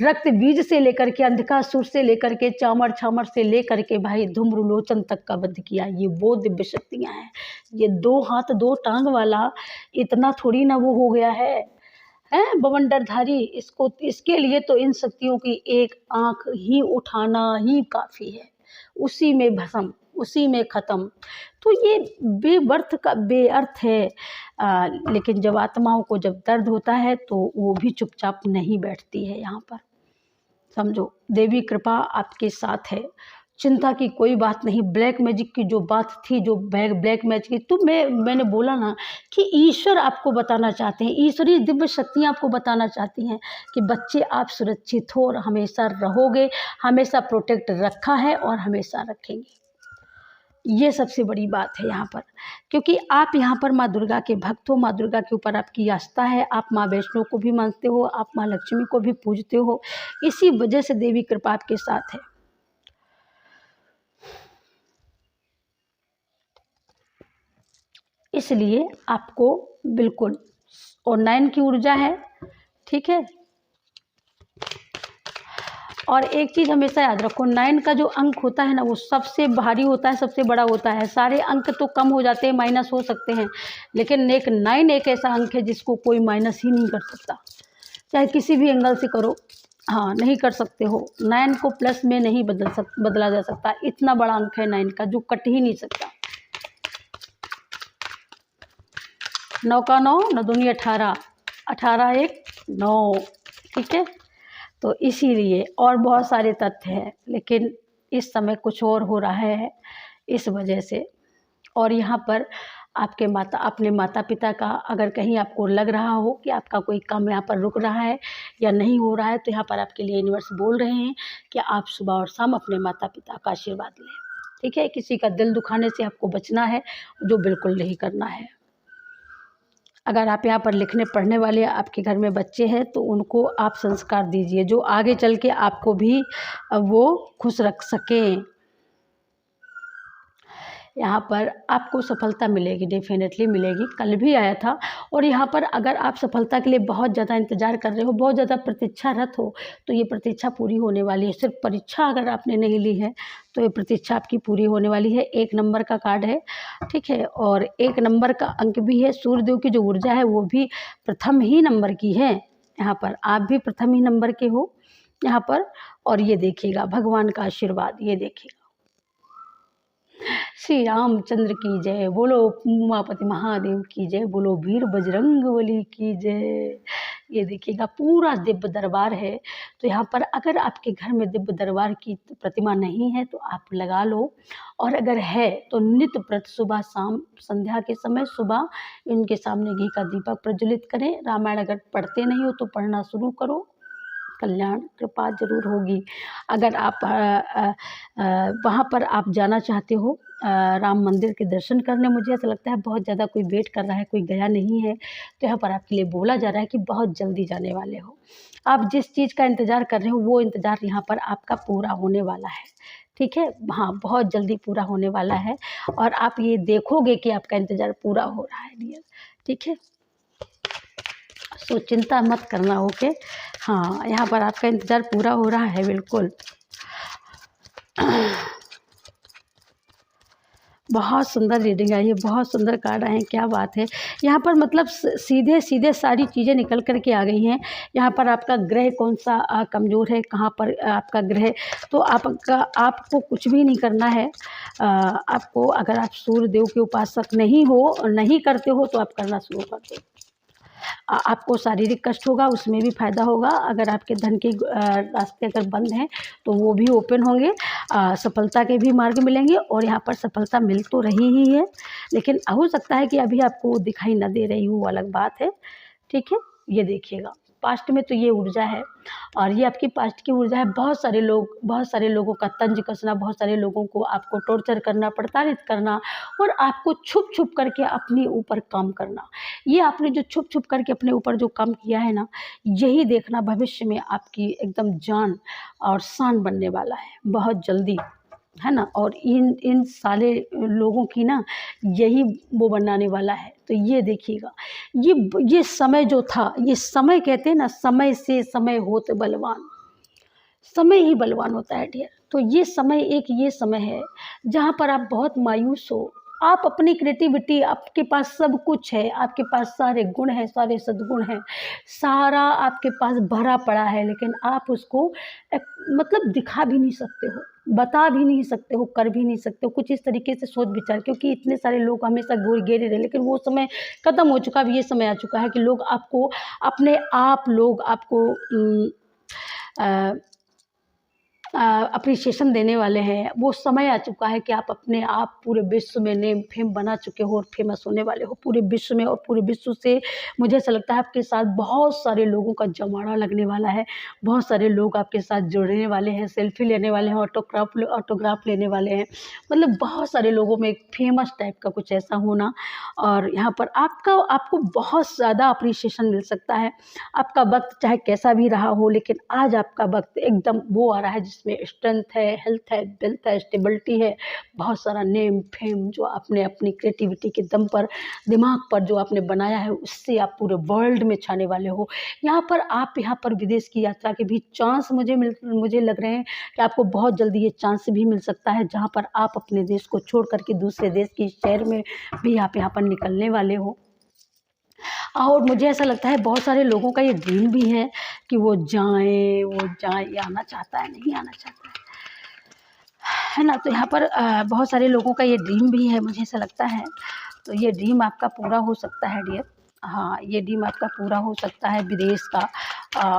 [SPEAKER 1] रक्त बीज से लेकर के, अंधकासुर से लेकर के, चामर छामर से लेकर के भाई धूम्रलोचन तक का वध किया। ये वो दिव्य शक्तियाँ हैं। ये 2 हाथ 2 टांग वाला इतना थोड़ी ना वो हो गया है बवंडरधारी। इसके लिए तो इन शक्तियों की एक आंख ही उठाना ही काफ़ी है। उसी में भस्म, उसी में ख़त्म। तो ये बेअर्थ है। लेकिन जब आत्माओं को जब दर्द होता है तो वो भी चुपचाप नहीं बैठती है। यहाँ पर समझो, देवी कृपा आपके साथ है, चिंता की कोई बात नहीं। ब्लैक मैजिक की जो बात थी, जो ब्लैक मैजिक की, तो मैंने बोला ना कि ईश्वर आपको बताना चाहते हैं, ईश्वरीय दिव्य शक्तियाँ आपको बताना चाहती हैं कि बच्चे आप सुरक्षित हो और हमेशा रहोगे, हमेशा प्रोटेक्ट रखा है और हमेशा रखेंगे। ये सबसे बड़ी बात है यहाँ पर, क्योंकि आप यहाँ पर माँ दुर्गा के भक्त हो, माँ दुर्गा के ऊपर आपकी आस्था है, आप माँ वैष्णो को भी मानते हो, आप माँ लक्ष्मी को भी पूजते हो, इसी वजह से देवी कृपा आपके साथ है। इसलिए आपको बिल्कुल, और 9 की ऊर्जा है। ठीक है, और एक चीज़ हमेशा याद रखो, 9 का जो अंक होता है ना, वो सबसे भारी होता है, सबसे बड़ा होता है। सारे अंक तो कम हो जाते हैं, माइनस हो सकते हैं, लेकिन 9 एक ऐसा अंक है जिसको कोई माइनस ही नहीं कर सकता, चाहे किसी भी एंगल से करो। हाँ, नहीं कर सकते हो। 9 को प्लस में नहीं बदला जा सकता। इतना बड़ा अंक है 9 का, जो कट ही नहीं सकता। 9 का 9, 9 दूनी 18, 18 एक 9। ठीक है, तो इसीलिए और बहुत सारे तथ्य हैं, लेकिन इस समय कुछ और हो रहा है इस वजह से। और यहाँ पर अपने माता पिता का अगर कहीं आपको लग रहा हो कि आपका कोई काम यहाँ पर रुक रहा है या नहीं हो रहा है, तो यहाँ पर आपके लिए यूनिवर्स बोल रहे हैं कि आप सुबह और शाम अपने माता पिता का आशीर्वाद लें। ठीक है, किसी का दिल दुखाने से आपको बचना है, जो बिल्कुल नहीं करना है। अगर आप यहाँ पर लिखने पढ़ने वाले आपके घर में बच्चे हैं, तो उनको आप संस्कार दीजिए जो आगे चल के आपको भी वो खुश रख सकें। यहाँ पर आपको सफलता मिलेगी, डेफिनेटली मिलेगी। कल भी आया था। और यहाँ पर अगर आप सफलता के लिए बहुत ज़्यादा इंतज़ार कर रहे हो, बहुत ज़्यादा प्रतीक्षारत हो, तो ये प्रतीक्षा पूरी होने वाली है। सिर्फ परीक्षा अगर आपने नहीं ली है तो ये प्रतीक्षा आपकी पूरी होने वाली है। 1 नंबर का कार्ड है, ठीक है, और 1 नंबर का अंक भी है। सूर्यदेव की जो ऊर्जा है वो भी प्रथम ही नंबर की है। यहाँ पर आप भी प्रथम ही नंबर के हो यहाँ पर। और ये देखिएगा भगवान का आशीर्वाद, ये देखिएगा। श्री रामचंद्र की जय, बोलो उमापति महादेव की जय, बोलो वीर बजरंगबली की जय। ये देखिएगा पूरा दिव्य दरबार है। तो यहाँ पर अगर आपके घर में दिव्य दरबार की प्रतिमा नहीं है तो आप लगा लो, और अगर है तो नित्य प्रत सुबह शाम संध्या के समय सुबह इनके सामने घी का दीपक प्रज्वलित करें। रामायण अगर पढ़ते नहीं हो तो पढ़ना शुरू करो, कल्याण कृपा जरूर होगी। अगर आप वहाँ पर आप जाना चाहते हो राम मंदिर के दर्शन करने, मुझे ऐसा लगता है बहुत ज़्यादा कोई वेट कर रहा है, कोई गया नहीं है, तो यहाँ पर आपके लिए बोला जा रहा है कि बहुत जल्दी जाने वाले हो। आप जिस चीज़ का इंतज़ार कर रहे हो वो इंतज़ार यहाँ पर आपका पूरा होने वाला है। ठीक है, हाँ, बहुत जल्दी पूरा होने वाला है, और आप ये देखोगे कि आपका इंतज़ार पूरा हो रहा है डियर। ठीक है, सो चिंता मत करना। ओके, हाँ, यहाँ पर आपका इंतज़ार पूरा हो रहा है बिल्कुल। बहुत सुंदर रीडिंग आई है, बहुत सुंदर कार्ड आए हैं, क्या बात है। यहाँ पर मतलब सीधे सीधे सारी चीज़ें निकल कर के आ गई हैं। यहाँ पर आपका ग्रह कौन सा कमज़ोर है, कहाँ पर आपका ग्रह, तो आपको कुछ भी नहीं करना है। आपको, अगर आप सूर्य देव के उपासक नहीं हो और नहीं करते हो, तो आप करना शुरू कर दो। आपको शारीरिक कष्ट होगा, उसमें भी फ़ायदा होगा। अगर आपके धन के रास्ते अगर बंद हैं तो वो भी ओपन होंगे। सफलता के भी मार्ग मिलेंगे और यहाँ पर सफलता मिल तो रही ही है, लेकिन हो सकता है कि अभी आपको दिखाई ना दे रही हो, वो अलग बात है। ठीक है, ये देखिएगा पास्ट में तो ये ऊर्जा है, और ये आपकी पास्ट की ऊर्जा है। बहुत सारे लोगों का तंज कसना, बहुत सारे लोगों को आपको टॉर्चर करना, प्रताड़ित करना, और आपको छुप छुप करके अपने ऊपर काम करना। ये आपने जो छुप छुप करके अपने ऊपर जो काम किया है ना, यही देखना भविष्य में आपकी एकदम जान और शान बनने वाला है बहुत जल्दी, है ना। और इन सारे लोगों की ना यही वो बनाने वाला है। तो ये देखिएगा, ये समय जो था, ये समय कहते हैं ना, समय से समय होत बलवान, समय ही बलवान होता है डियर। तो ये समय ये समय है जहाँ पर आप बहुत मायूस हो। आप अपनी क्रिएटिविटी, आपके पास सब कुछ है, आपके पास सारे गुण हैं, सारे सद्गुण हैं, सारा आपके पास भरा पड़ा है, लेकिन आप उसको मतलब दिखा भी नहीं सकते हो, बता भी नहीं सकते हो, कर भी नहीं सकते हो कुछ इस तरीके से सोच विचार, क्योंकि इतने सारे लोग हमेशा घेरे रहे। लेकिन वो समय ख़त्म हो चुका। अब ये समय आ चुका है कि लोग आपको लोग आपको अप्रिसिएशन देने वाले हैं। वो समय आ चुका है कि आप अपने आप पूरे विश्व में नेम फेम बना चुके हो और फेमस होने वाले हो पूरे विश्व में। और पूरे विश्व से मुझे ऐसा लगता है आपके साथ बहुत सारे लोगों का जमाना लगने वाला है। बहुत सारे लोग आपके साथ जुड़ने वाले हैं, सेल्फी लेने वाले हैं, ऑटोग्राफ लेने वाले हैं। मतलब बहुत सारे लोगों में एक फेमस टाइप का कुछ ऐसा होना, और यहाँ पर आपको बहुत ज़्यादा अप्रिसिएशन मिल सकता है। आपका वक्त चाहे कैसा भी रहा हो, लेकिन आज आपका वक्त एकदम वो आ रहा है जिसमें स्ट्रेंथ है, हेल्थ है, वेल्थ है, स्टेबिलिटी है, बहुत सारा नेम फेम जो आपने अपनी क्रिएटिविटी के दम पर, दिमाग पर जो आपने बनाया है, उससे आप पूरे वर्ल्ड में छाने वाले हो। यहाँ पर विदेश की यात्रा के भी चांस मुझे लग रहे हैं कि आपको बहुत जल्दी ये चांस भी मिल सकता है, जहाँ पर आप अपने देश को छोड़ करके दूसरे देश की शहर में भी आप यहाँ पर निकलने वाले हो। और मुझे ऐसा लगता है बहुत सारे लोगों का ये ड्रीम भी है कि वो जाएँ, ये आना चाहता है, नहीं आना चाहता है ना। तो यहाँ पर बहुत सारे लोगों का ये ड्रीम भी है, मुझे ऐसा लगता है। तो ये ड्रीम आपका पूरा हो सकता है डियर। हाँ, ये ड्रीम आपका पूरा हो सकता है विदेश का।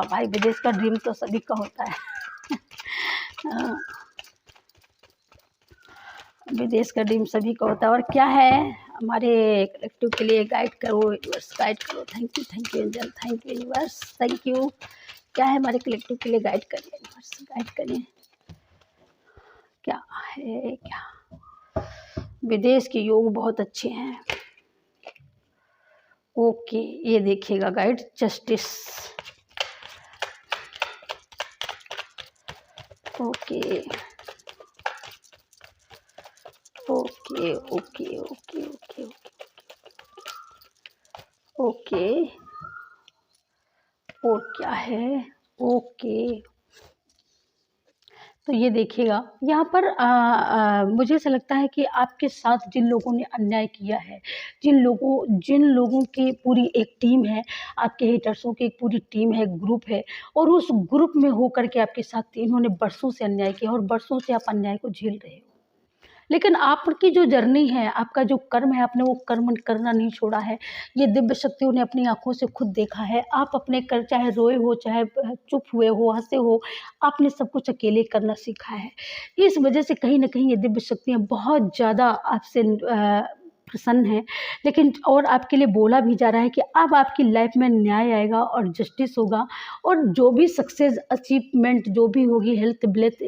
[SPEAKER 1] भाई विदेश का ड्रीम तो सभी का होता है। अ, विदेश का ड्रीम सभी का होता है। और क्या है, हमारे कलेक्टिव के लिए गाइड करो यूनिवर्स, गाइड करो। Thank you angel, thank you universe, thank you. क्या है हमारे कलेक्टिव के लिए, गाइड करिए यूनिवर्स, गाइड करिए। क्या है, क्या विदेश के योग बहुत अच्छे हैं। ओके, ये देखिएगा guide, justice. Okay okay okay okay okay okay. और क्या है, ओके। तो ये देखिएगा यहाँ पर मुझे ऐसा लगता है कि आपके साथ जिन लोगों ने अन्याय किया है, जिन लोगों की पूरी एक टीम है, आपके हेटर्सों की एक पूरी टीम है, ग्रुप है, और उस ग्रुप में होकर के आपके साथ इन्होंने बरसों से अन्याय किया और बरसों से आप अन्याय को झेल रहे हो। लेकिन आपकी जो जर्नी है, आपका जो कर्म है, आपने वो कर्म करना नहीं छोड़ा है। ये दिव्य शक्तियों ने अपनी आँखों से खुद देखा है। आप अपने कर, चाहे रोए हो, चाहे चुप हुए हो, हँसे हो, आपने सब कुछ अकेले करना सीखा है। इस वजह से कहीं न कहीं ये दिव्य शक्तियाँ बहुत ज़्यादा आपसे प्रसन्न हैं। लेकिन और आपके लिए बोला भी जा रहा है कि अब आपकी लाइफ में न्याय आएगा और जस्टिस होगा, और जो भी सक्सेस, अचीवमेंट जो भी होगी, हेल्थ, वेल्थ,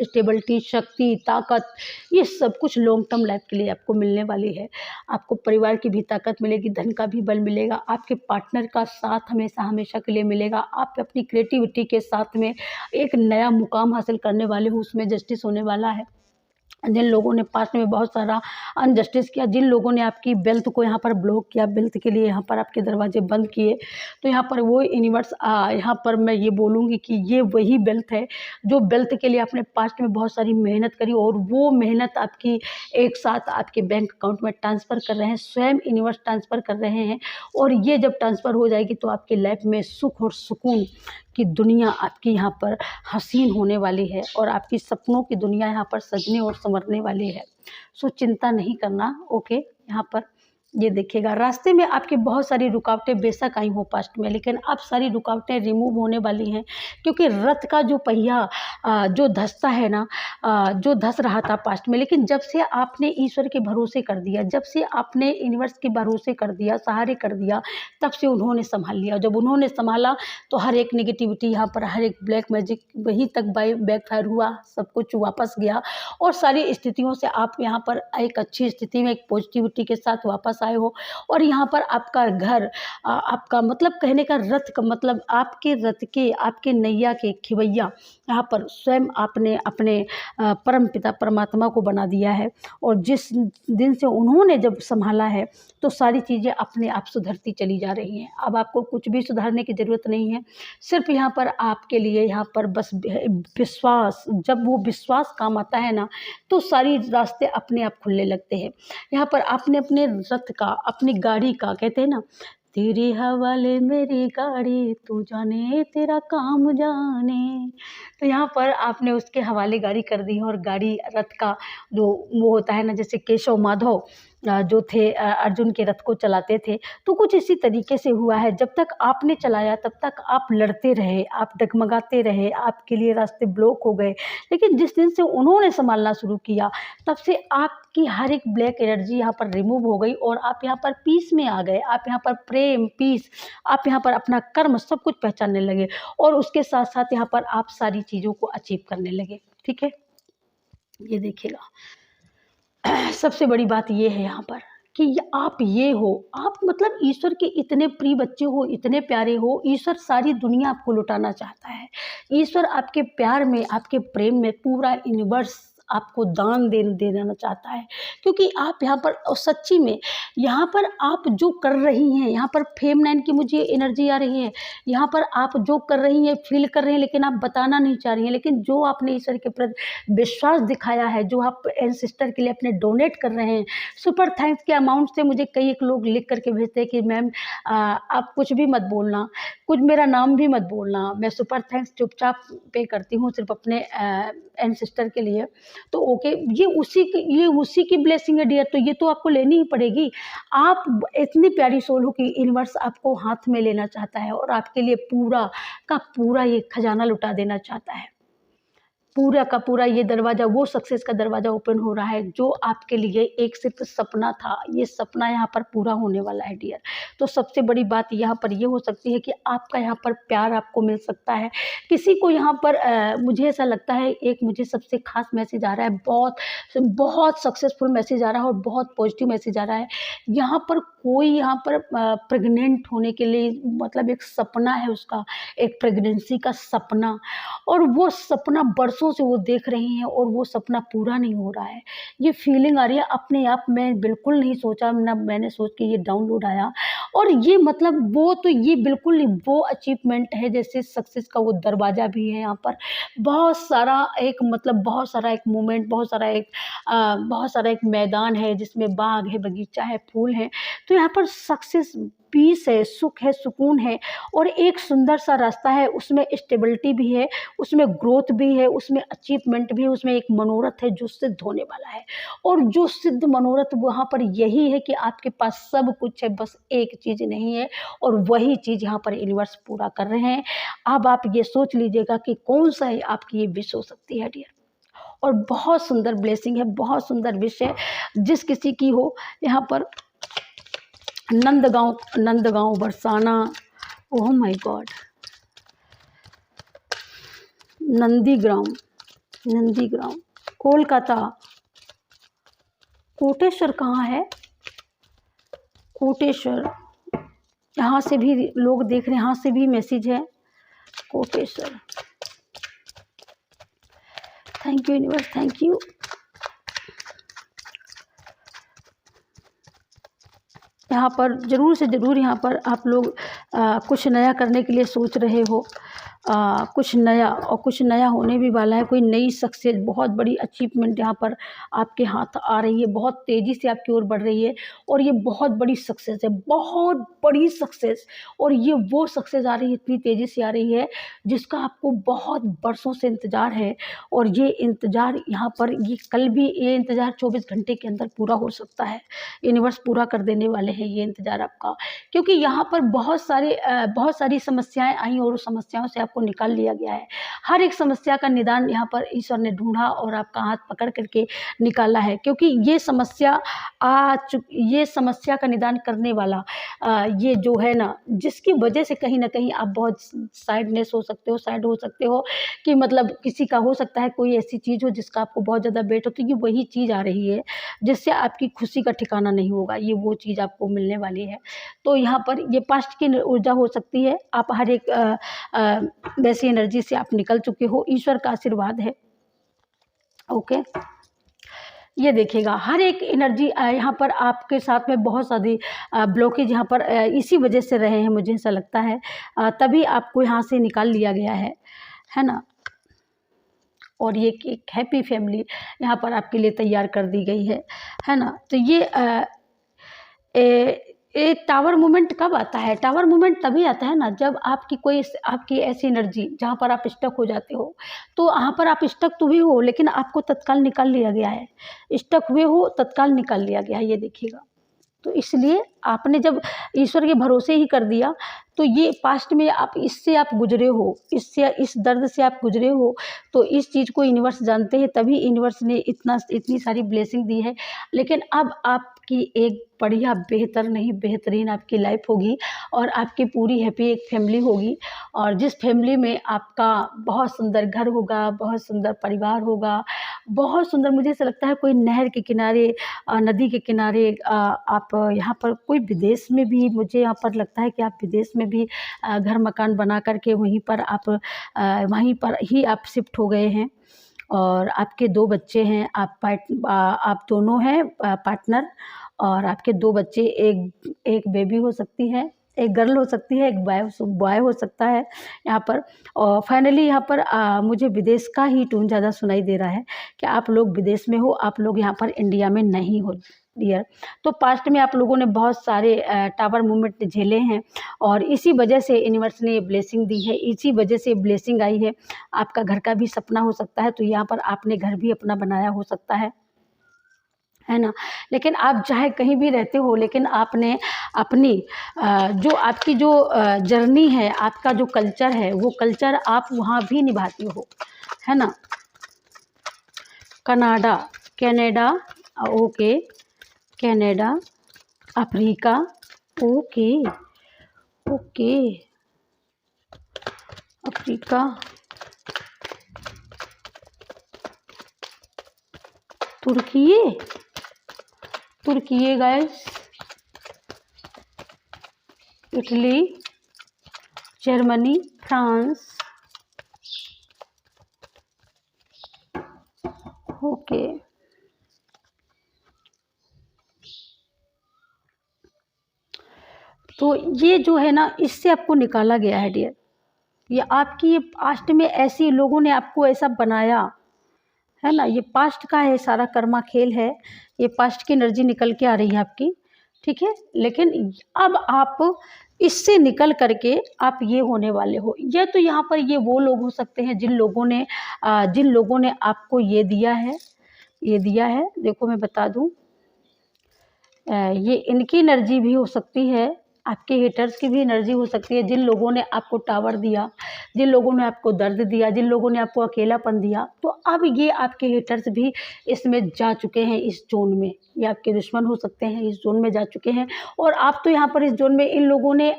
[SPEAKER 1] स्टेबिलिटी, शक्ति, ताकत, ये सब कुछ लॉन्ग टर्म लाइफ के लिए आपको मिलने वाली है। आपको परिवार की भी ताकत मिलेगी, धन का भी बल मिलेगा, आपके पार्टनर का साथ हमेशा हमेशा के लिए मिलेगा। आप अपनी क्रिएटिविटी के साथ में एक नया मुकाम हासिल करने वाले हो, उसमें जस्टिस होने वाला है। जिन लोगों ने पास्ट में बहुत सारा अनजस्टिस किया, जिन लोगों ने आपकी वेल्थ को यहाँ पर ब्लॉक किया, वेल्थ के लिए यहाँ पर आपके दरवाजे बंद किए, तो यहाँ पर वो यूनिवर्स यहाँ पर मैं ये बोलूँगी कि ये वही वेल्थ है जो वेल्थ के लिए आपने पास्ट में बहुत सारी मेहनत करी, और वो मेहनत आपकी एक साथ आपके बैंक अकाउंट में ट्रांसफ़र कर रहे हैं, स्वयं यूनिवर्स ट्रांसफ़र कर रहे हैं। और ये जब ट्रांसफ़र हो जाएगी तो आपकी लाइफ में सुख और सुकून की दुनिया आपकी यहाँ पर हसीन होने वाली है, और आपकी सपनों की दुनिया यहाँ पर सजने और संवरने वाली है। सो चिंता नहीं करना। ओके, यहाँ पर ये देखिएगा, रास्ते में आपकी बहुत सारी रुकावटें बेशक आई हों पास्ट में, लेकिन अब सारी रुकावटें रिमूव होने वाली हैं, क्योंकि रथ का जो पहिया जो धंसता है ना, जो धंस रहा था पास्ट में, लेकिन जब से आपने ईश्वर के भरोसे कर दिया, जब से आपने यूनिवर्स के भरोसे कर दिया, सहारे कर दिया, तब से उन्होंने संभाल लिया। जब उन्होंने संभाला तो हर एक नेगेटिविटी यहाँ पर, हर एक ब्लैक मैजिक वहीं तक बैकफायर हुआ, सब कुछ वापस गया, और सारी स्थितियों से आप यहाँ पर एक अच्छी स्थिति में, एक पॉजिटिविटी के साथ वापस आए हो। और यहाँ पर आपका घर, आपका मतलब कहने का रथ का मतलब आपके रथ के, आपके नैया के खिवैया यहाँ पर स्वयं आपने अपने परम पिता परमात्मा को बना दिया है। और जिस दिन से उन्होंने जब संभाला है तो सारी चीज़ें अपने आप सुधरती चली जा रही हैं। अब आपको कुछ भी सुधारने की ज़रूरत नहीं है, सिर्फ यहाँ पर आपके लिए यहाँ पर बस विश्वास, जब वो विश्वास काम आता है ना, तो सारी रास्ते अपने आप खुलने लगते हैं। यहाँ पर आपने अपने रथ का, अपनी गाड़ी का, कहते हैं ना, तेरे हवाले मेरी गाड़ी, तू जाने तेरा काम जाने, तो यहाँ पर आपने उसके हवाले गाड़ी कर दी है। और गाड़ी, रथ का जो वो होता है ना, जैसे केशव माधव जो थे अर्जुन के रथ को चलाते थे, तो कुछ इसी तरीके से हुआ है। जब तक आपने चलाया तब तक आप लड़ते रहे, आप डगमगाते रहे, आपके लिए रास्ते ब्लॉक हो गए, लेकिन जिस दिन से उन्होंने संभालना शुरू किया तब से आपकी हर एक ब्लैक एनर्जी यहाँ पर रिमूव हो गई, और आप यहाँ पर पीस में आ गए। आप यहाँ पर प्रेम, पीस, आप यहाँ पर अपना कर्म सब कुछ पहचानने लगे, और उसके साथ साथ यहाँ पर आप सारी चीज़ों को अचीव करने लगे। ठीक है, ये देखिएगा, सबसे बड़ी बात ये है यहाँ पर कि आप ये हो, आप मतलब ईश्वर के इतने प्रिय बच्चे हो, इतने प्यारे हो। ईश्वर सारी दुनिया आपको लुटाना चाहता है। ईश्वर आपके प्यार में, आपके प्रेम में पूरा यूनिवर्स आपको दान देना चाहता है, क्योंकि आप यहाँ पर सच्ची में, यहाँ पर आप जो कर रही हैं, यहाँ पर फेम 9 की मुझे एनर्जी आ रही है। यहाँ पर आप जो कर रही हैं, फील कर रही हैं, लेकिन आप बताना नहीं चाह रही हैं, लेकिन जो आपने ईश्वर के प्रति विश्वास दिखाया है, जो आप एंसेस्टर के लिए अपने डोनेट कर रहे हैं, सुपर थैंक्स के अमाउंट से मुझे कई एक लोग लिख करके भेजते हैं कि मैम आप कुछ भी मत बोलना, कुछ मेरा नाम भी मत बोलना, मैं सुपर थैंक्स चुपचाप पे करती हूँ सिर्फ अपने एंसेस्टर के लिए। तो ओके, ये उसी की ब्लेसिंग है डियर, तो ये तो आपको लेनी ही पड़ेगी। आप इतनी प्यारी सोल हो कि यूनिवर्स आपको हाथ में लेना चाहता है, और आपके लिए पूरा का पूरा ये खजाना लुटा देना चाहता है। पूरा का पूरा ये दरवाज़ा, वो सक्सेस का दरवाज़ा ओपन हो रहा है जो आपके लिए एक सिर्फ सपना था। ये सपना यहाँ पर पूरा होने वाला है डियर। तो सबसे बड़ी बात यहाँ पर ये हो सकती है कि आपका यहाँ पर प्यार आपको मिल सकता है। किसी को यहाँ पर मुझे ऐसा लगता है, एक मुझे सबसे खास मैसेज आ रहा है, बहुत सक्सेसफुल मैसेज आ रहा है और बहुत पॉजिटिव मैसेज आ रहा है। यहाँ पर कोई यहाँ पर प्रेग्नेंट होने के लिए, मतलब एक सपना है उसका, एक प्रेगनेंसी का सपना, और वो सपना बरसों से वो देख रही हैं और वो सपना पूरा नहीं हो रहा है। ये फीलिंग आ रही है अपने आप, मैं बिल्कुल नहीं सोचा, ना मैंने सोच के ये डाउनलोड आया, और ये मतलब वो तो ये बिल्कुल नहीं, वो अचीवमेंट है जैसे सक्सेस का वो दरवाज़ा भी है। यहाँ पर बहुत सारा एक मतलब बहुत सारा एक मोमेंट, बहुत सारा एक मैदान है जिसमें बाग है, बगीचा है, फूल है। तो यहाँ पर सक्सेस, पीस है, सुख है, सुकून है, और एक सुंदर सा रास्ता है, उसमें स्टेबिलिटी भी है, उसमें ग्रोथ भी है, उसमें अचीवमेंट भी है, उसमें एक मनोरथ है जो सिद्ध होने वाला है। और जो सिद्ध मनोरथ वहाँ पर यही है कि आपके पास सब कुछ है, बस एक चीज़ नहीं है, और वही चीज़ यहाँ पर यूनिवर्स पूरा कर रहे हैं। अब आप ये सोच लीजिएगा कि कौन सा है आपकी ये विश हो सकती है डियर। और बहुत सुंदर ब्लेसिंग है, बहुत सुंदर विश है, जिस किसी की हो। यहाँ पर Nandgaon Barsana, oh my God, Nandigram, Kolkata, Koteshwar कहाँ है, कोटेश्वर, यहाँ से भी लोग देख रहे हैं, यहाँ से भी मैसेज है, Koteshwar. Thank you universe, thank you. यहाँ पर ज़रूर से ज़रूर यहाँ पर आप लोग कुछ नया करने के लिए सोच रहे हो, कुछ नया होने भी वाला है। कोई नई सक्सेस, बहुत बड़ी अचीवमेंट यहाँ पर आपके हाथ आ रही है, बहुत तेज़ी से आपकी ओर बढ़ रही है और ये बहुत बड़ी सक्सेस है, बहुत बड़ी सक्सेस। और ये वो सक्सेस आ रही है, इतनी तेज़ी से आ रही है जिसका आपको बहुत बरसों से इंतज़ार है। और ये इंतज़ार यहाँ पर, ये कल भी ये इंतज़ार 24 घंटे के अंदर पूरा हो सकता है। यूनिवर्स पूरा कर देने वाले हैं ये इंतज़ार आपका, क्योंकि यहाँ पर बहुत सारी समस्याएं आई और उस समस्याओं से आपको निकाल लिया गया है। हर एक समस्या का निदान यहाँ पर ईश्वर ने ढूंढा और आपका हाथ पकड़ करके निकाला है, क्योंकि ये समस्या का निदान करने वाला ये जो है ना, जिसकी वजह से कहीं ना कहीं आप बहुत सैड हो सकते हो कि मतलब किसी का हो सकता है कोई ऐसी चीज़ हो जिसका आपको बहुत ज़्यादा वेट हो, तो ये वही चीज़ आ रही है जिससे आपकी खुशी का ठिकाना नहीं होगा। ये वो चीज़ आपको मिलने वाली है। तो यहाँ पर ये पास्ट की ऊर्जा हो सकती है। आप हर एक वैसी एनर्जी से आप निकल चुके हो, ईश्वर का आशीर्वाद है। ओके, ये देखिएगा हर एक एनर्जी यहाँ पर आपके साथ में बहुत सारी ब्लॉकेज यहाँ पर इसी वजह से रहे हैं, मुझे ऐसा लगता है। तभी आपको यहाँ से निकाल लिया गया है ना। और ये एक हैप्पी फैमिली यहाँ पर आपके लिए तैयार कर दी गई है ना। तो ये टावर मूवमेंट कब आता है? टावर मूवमेंट तभी आता है ना जब आपकी ऐसी एनर्जी जहाँ पर आप स्टक हो जाते हो। तो वहाँ पर आप स्टक तो भी हो, लेकिन आपको तत्काल निकाल लिया गया है। स्टक हुए हो, तत्काल निकाल लिया गया है, ये देखिएगा। तो इसलिए आपने जब ईश्वर के भरोसे ही कर दिया, तो ये पास्ट में इससे आप गुजरे हो, इस दर्द से आप गुजरे हो, तो इस चीज़ को यूनिवर्स जानते हैं, तभी यूनिवर्स ने इतनी सारी ब्लेसिंग दी है। लेकिन अब आपकी एक बढ़िया, बेहतर नहीं बेहतरीन आपकी लाइफ होगी और आपकी पूरी हैप्पी एक फैमिली होगी। और जिस फैमिली में आपका बहुत सुंदर घर होगा, बहुत सुंदर परिवार होगा, बहुत सुंदर, मुझे ऐसा लगता है कोई नहर के किनारे, नदी के किनारे, आप यहाँ पर कोई विदेश में भी, मुझे यहाँ पर लगता है कि आप विदेश में भी घर मकान बना करके वहीं पर ही आप शिफ्ट हो गए हैं। और आपके 2 बच्चे हैं, आप दोनों हैं पार्टनर, और आपके 2 बच्चे, एक बेबी हो सकती है, एक गर्ल हो सकती है, एक बॉय हो सकता है यहाँ पर। और फाइनली यहाँ पर मुझे विदेश का ही टोन ज़्यादा सुनाई दे रहा है कि आप लोग विदेश में हो, आप लोग यहाँ पर इंडिया में नहीं हो डियर। तो पास्ट में आप लोगों ने बहुत सारे टावर मूवमेंट झेले हैं और इसी वजह से यूनिवर्स ने ये ब्लेसिंग दी है, इसी वजह से ब्लेसिंग आई है। आपका घर का भी सपना हो सकता है, तो यहाँ पर आपने घर भी अपना बनाया हो सकता है ना। लेकिन आप चाहे कहीं भी रहते हो, लेकिन आपने अपनी आपकी जो जर्नी है, आपका जो कल्चर है, वो कल्चर आप वहाँ भी निभाती हो, है ना। Canada, okay, Canada, Africa, okay, Africa, तुर्की guys, Italy, Germany, France, okay. तो ये जो है ना, इससे आपको निकाला गया है डियर। ये आपकी पास्ट में ऐसे लोगों ने आपको ऐसा बनाया है ना। ये पास्ट का है, सारा कर्मा खेल है। ये पास्ट की एनर्जी निकल के आ रही है आपकी, ठीक है। लेकिन अब आप इससे निकल करके आप ये होने वाले हो। ये तो यहाँ पर ये वो लोग हो सकते हैं जिन लोगों ने आपको ये दिया है। देखो मैं बता दूँ, ये इनकी एनर्जी भी हो सकती है, आपके हेटर्स की भी एनर्जी हो सकती है। जिन लोगों ने आपको टावर दिया, जिन लोगों ने आपको दर्द दिया, जिन लोगों ने आपको अकेलापन दिया, तो अब ये आपके हेटर्स भी इसमें जा चुके हैं, इस जोन में। ये आपके दुश्मन हो सकते हैं, इस जोन में जा चुके हैं। और आप तो यहाँ पर इस जोन में, इन लोगों ने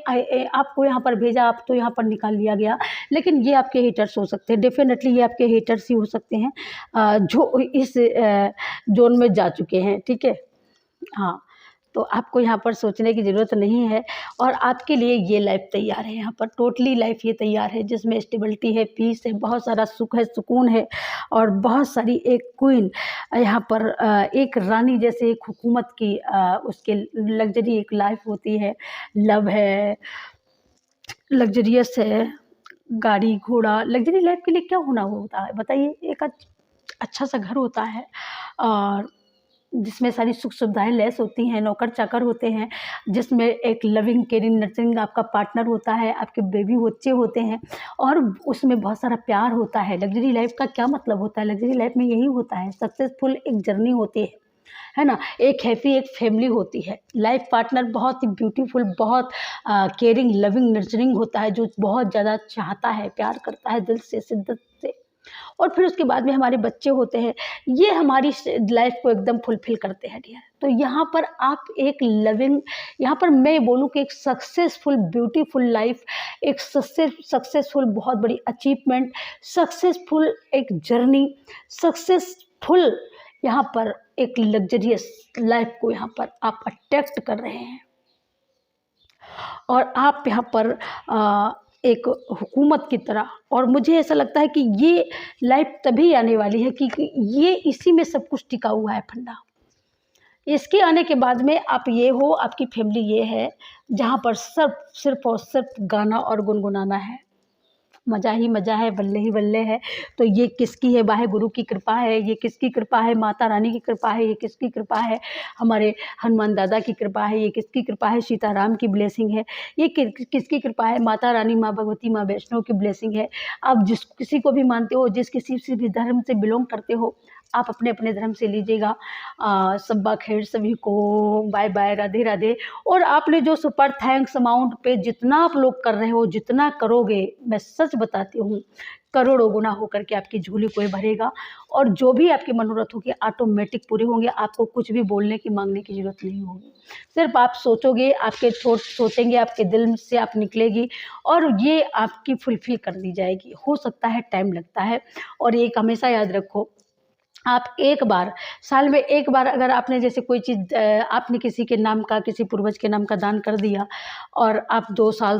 [SPEAKER 1] आपको यहाँ पर भेजा, आप तो यहाँ पर निकाल लिया गया। लेकिन ये आपके हेटर्स हो सकते हैं, डेफिनेटली ये आपके हेटर्स ही हो सकते हैं जो इस जोन में जा चुके हैं, ठीक है। हाँ, तो आपको यहाँ पर सोचने की ज़रूरत नहीं है और आपके लिए ये लाइफ तैयार है। यहाँ पर टोटली लाइफ ये तैयार है जिसमें स्टेबिलिटी है, पीस है, बहुत सारा सुख है, सुकून है और बहुत सारी एक क्वीन यहाँ पर एक रानी जैसे एक हुकूमत की उसके लग्जरी एक लाइफ होती है, लव है, लग्जरियस है, गाड़ी घोड़ा। लग्जरी लाइफ के लिए क्या होना होता है बताइए? एक अच्छा सा घर होता है और जिसमें सारी सुख सुविधाएँ लैस होती हैं, नौकर-चाकर होते हैं, जिसमें एक लविंग, केयरिंग, नर्चरिंग आपका पार्टनर होता है, आपके बेबी बच्चे होते हैं और उसमें बहुत सारा प्यार होता है। लग्ज़री लाइफ़ का क्या मतलब होता है? लग्ज़री लाइफ़ में यही होता है, सक्सेसफुल एक जर्नी होती है ना? एक हैप्पी एक फैमिली होती है। लाइफ़ पार्टनर बहुत ही ब्यूटीफुल, बहुत केयरिंग, लविंग, नर्चरिंग होता है, जो बहुत ज़्यादा चाहता है, प्यार करता है दिल से, शिद्दत से। और फिर उसके बाद में हमारे बच्चे होते हैं, ये हमारी लाइफ को एकदम फुलफ़िल करते हैं डियर। तो यहाँ पर आप एक लविंग, यहाँ पर मैं बोलूँ कि एक सक्सेसफुल ब्यूटीफुल लाइफ, एक सक्सेसफुल बहुत बड़ी अचीवमेंट, सक्सेसफुल एक जर्नी, सक्सेसफुल यहाँ पर एक लग्जरियस लाइफ को यहाँ पर आप अट्रैक्ट कर रहे हैं और आप यहाँ पर एक हुकूमत की तरह। और मुझे ऐसा लगता है कि ये लाइफ तभी आने वाली है कि ये इसी में सब कुछ टिका हुआ है फंडा। इसके आने के बाद में आप ये हो, आपकी फैमिली ये है, जहाँ पर सिर्फ़ और सिर्फ गाना और गुनगुनाना है, मज़ा ही मज़ा है, बल्ले ही बल्ले है। तो ये किसकी है? वाहे गुरु की कृपा है, ये किसकी कृपा है? माता रानी की कृपा है, ये किसकी कृपा है? हमारे हनुमान दादा की कृपा है, ये किसकी कृपा है? सीताराम की ब्लेसिंग है, ये किसकी कृपा है? माता रानी, माँ भगवती, माँ वैष्णो की ब्लेसिंग है। आप जिस किसी को भी मानते हो, जिस किसी से भी धर्म से बिलोंग करते हो, आप अपने अपने धर्म से लीजिएगा। सब्बा खैर सभी को, बाय बाय, राधे राधे। और आपने जो सुपर थैंक्स अमाउंट पे जितना आप लोग कर रहे हो, जितना करोगे, मैं सच बताती हूँ, करोड़ों गुना होकर के आपकी झोली को भरेगा और जो भी आपकी मनोरथ होगी ऑटोमेटिक पूरे होंगे। आपको कुछ भी बोलने की, मांगने की ज़रूरत नहीं होगी। सिर्फ आप सोचोगे, आपके थॉट सोचेंगे, आपके दिल से आप निकलेगी और ये आपकी फुलफ़िल कर दी जाएगी। हो सकता है टाइम लगता है और एक हमेशा याद रखो, आप एक बार, साल में एक बार अगर आपने जैसे कोई चीज़ आपने किसी के नाम का, किसी पूर्वज के नाम का दान कर दिया और आप 2 साल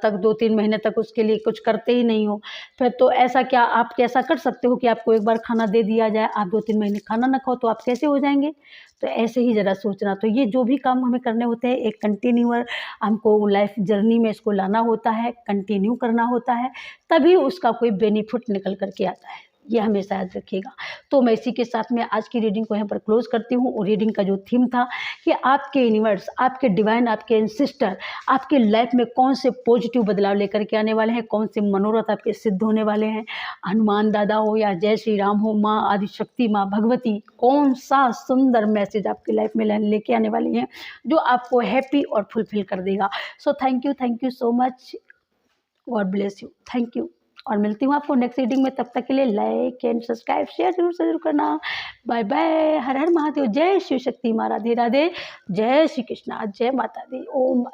[SPEAKER 1] तक, 2-3 महीने तक उसके लिए कुछ करते ही नहीं हो, फिर तो ऐसा क्या आप कैसा कर सकते हो कि आपको एक बार खाना दे दिया जाए, आप 2-3 महीने खाना ना खाओ तो आप कैसे हो जाएँगे? तो ऐसे ही ज़रा सोचना। तो ये जो भी काम हमें करने होते हैं, एक कंटिन्यूअर हमको लाइफ़ जर्नी में इसको लाना होता है, कंटिन्यू करना होता है, तभी उसका कोई बेनिफिट निकल कर के आता है। ये हमेशा याद रखिएगा। तो मैं इसी के साथ में आज की रीडिंग को यहाँ पर क्लोज़ करती हूँ और रीडिंग का जो थीम था कि आपके यूनिवर्स, आपके डिवाइन, आपके एंसेस्टर आपके लाइफ में कौन से पॉजिटिव बदलाव लेकर के आने वाले हैं, कौन से मनोरथ आपके सिद्ध होने वाले हैं। हनुमान दादा हो या जय श्री राम हो, माँ आदिशक्ति, माँ भगवती, कौन सा सुंदर मैसेज आपकी लाइफ में लेके आने वाली हैं जो आपको हैप्पी और फुलफिल कर देगा। So thank you so much. God bless you. Thank you. और मिलती हूँ आपको नेक्स्ट रीडिंग में। तब तक के लिए लाइक एंड सब्सक्राइब शेयर जरूर से जरूर करना। Bye bye. हर हर महादेव। जय शिव शक्ति माँ। राधे राधे। जय श्री कृष्णा। जय माता दी। ओम।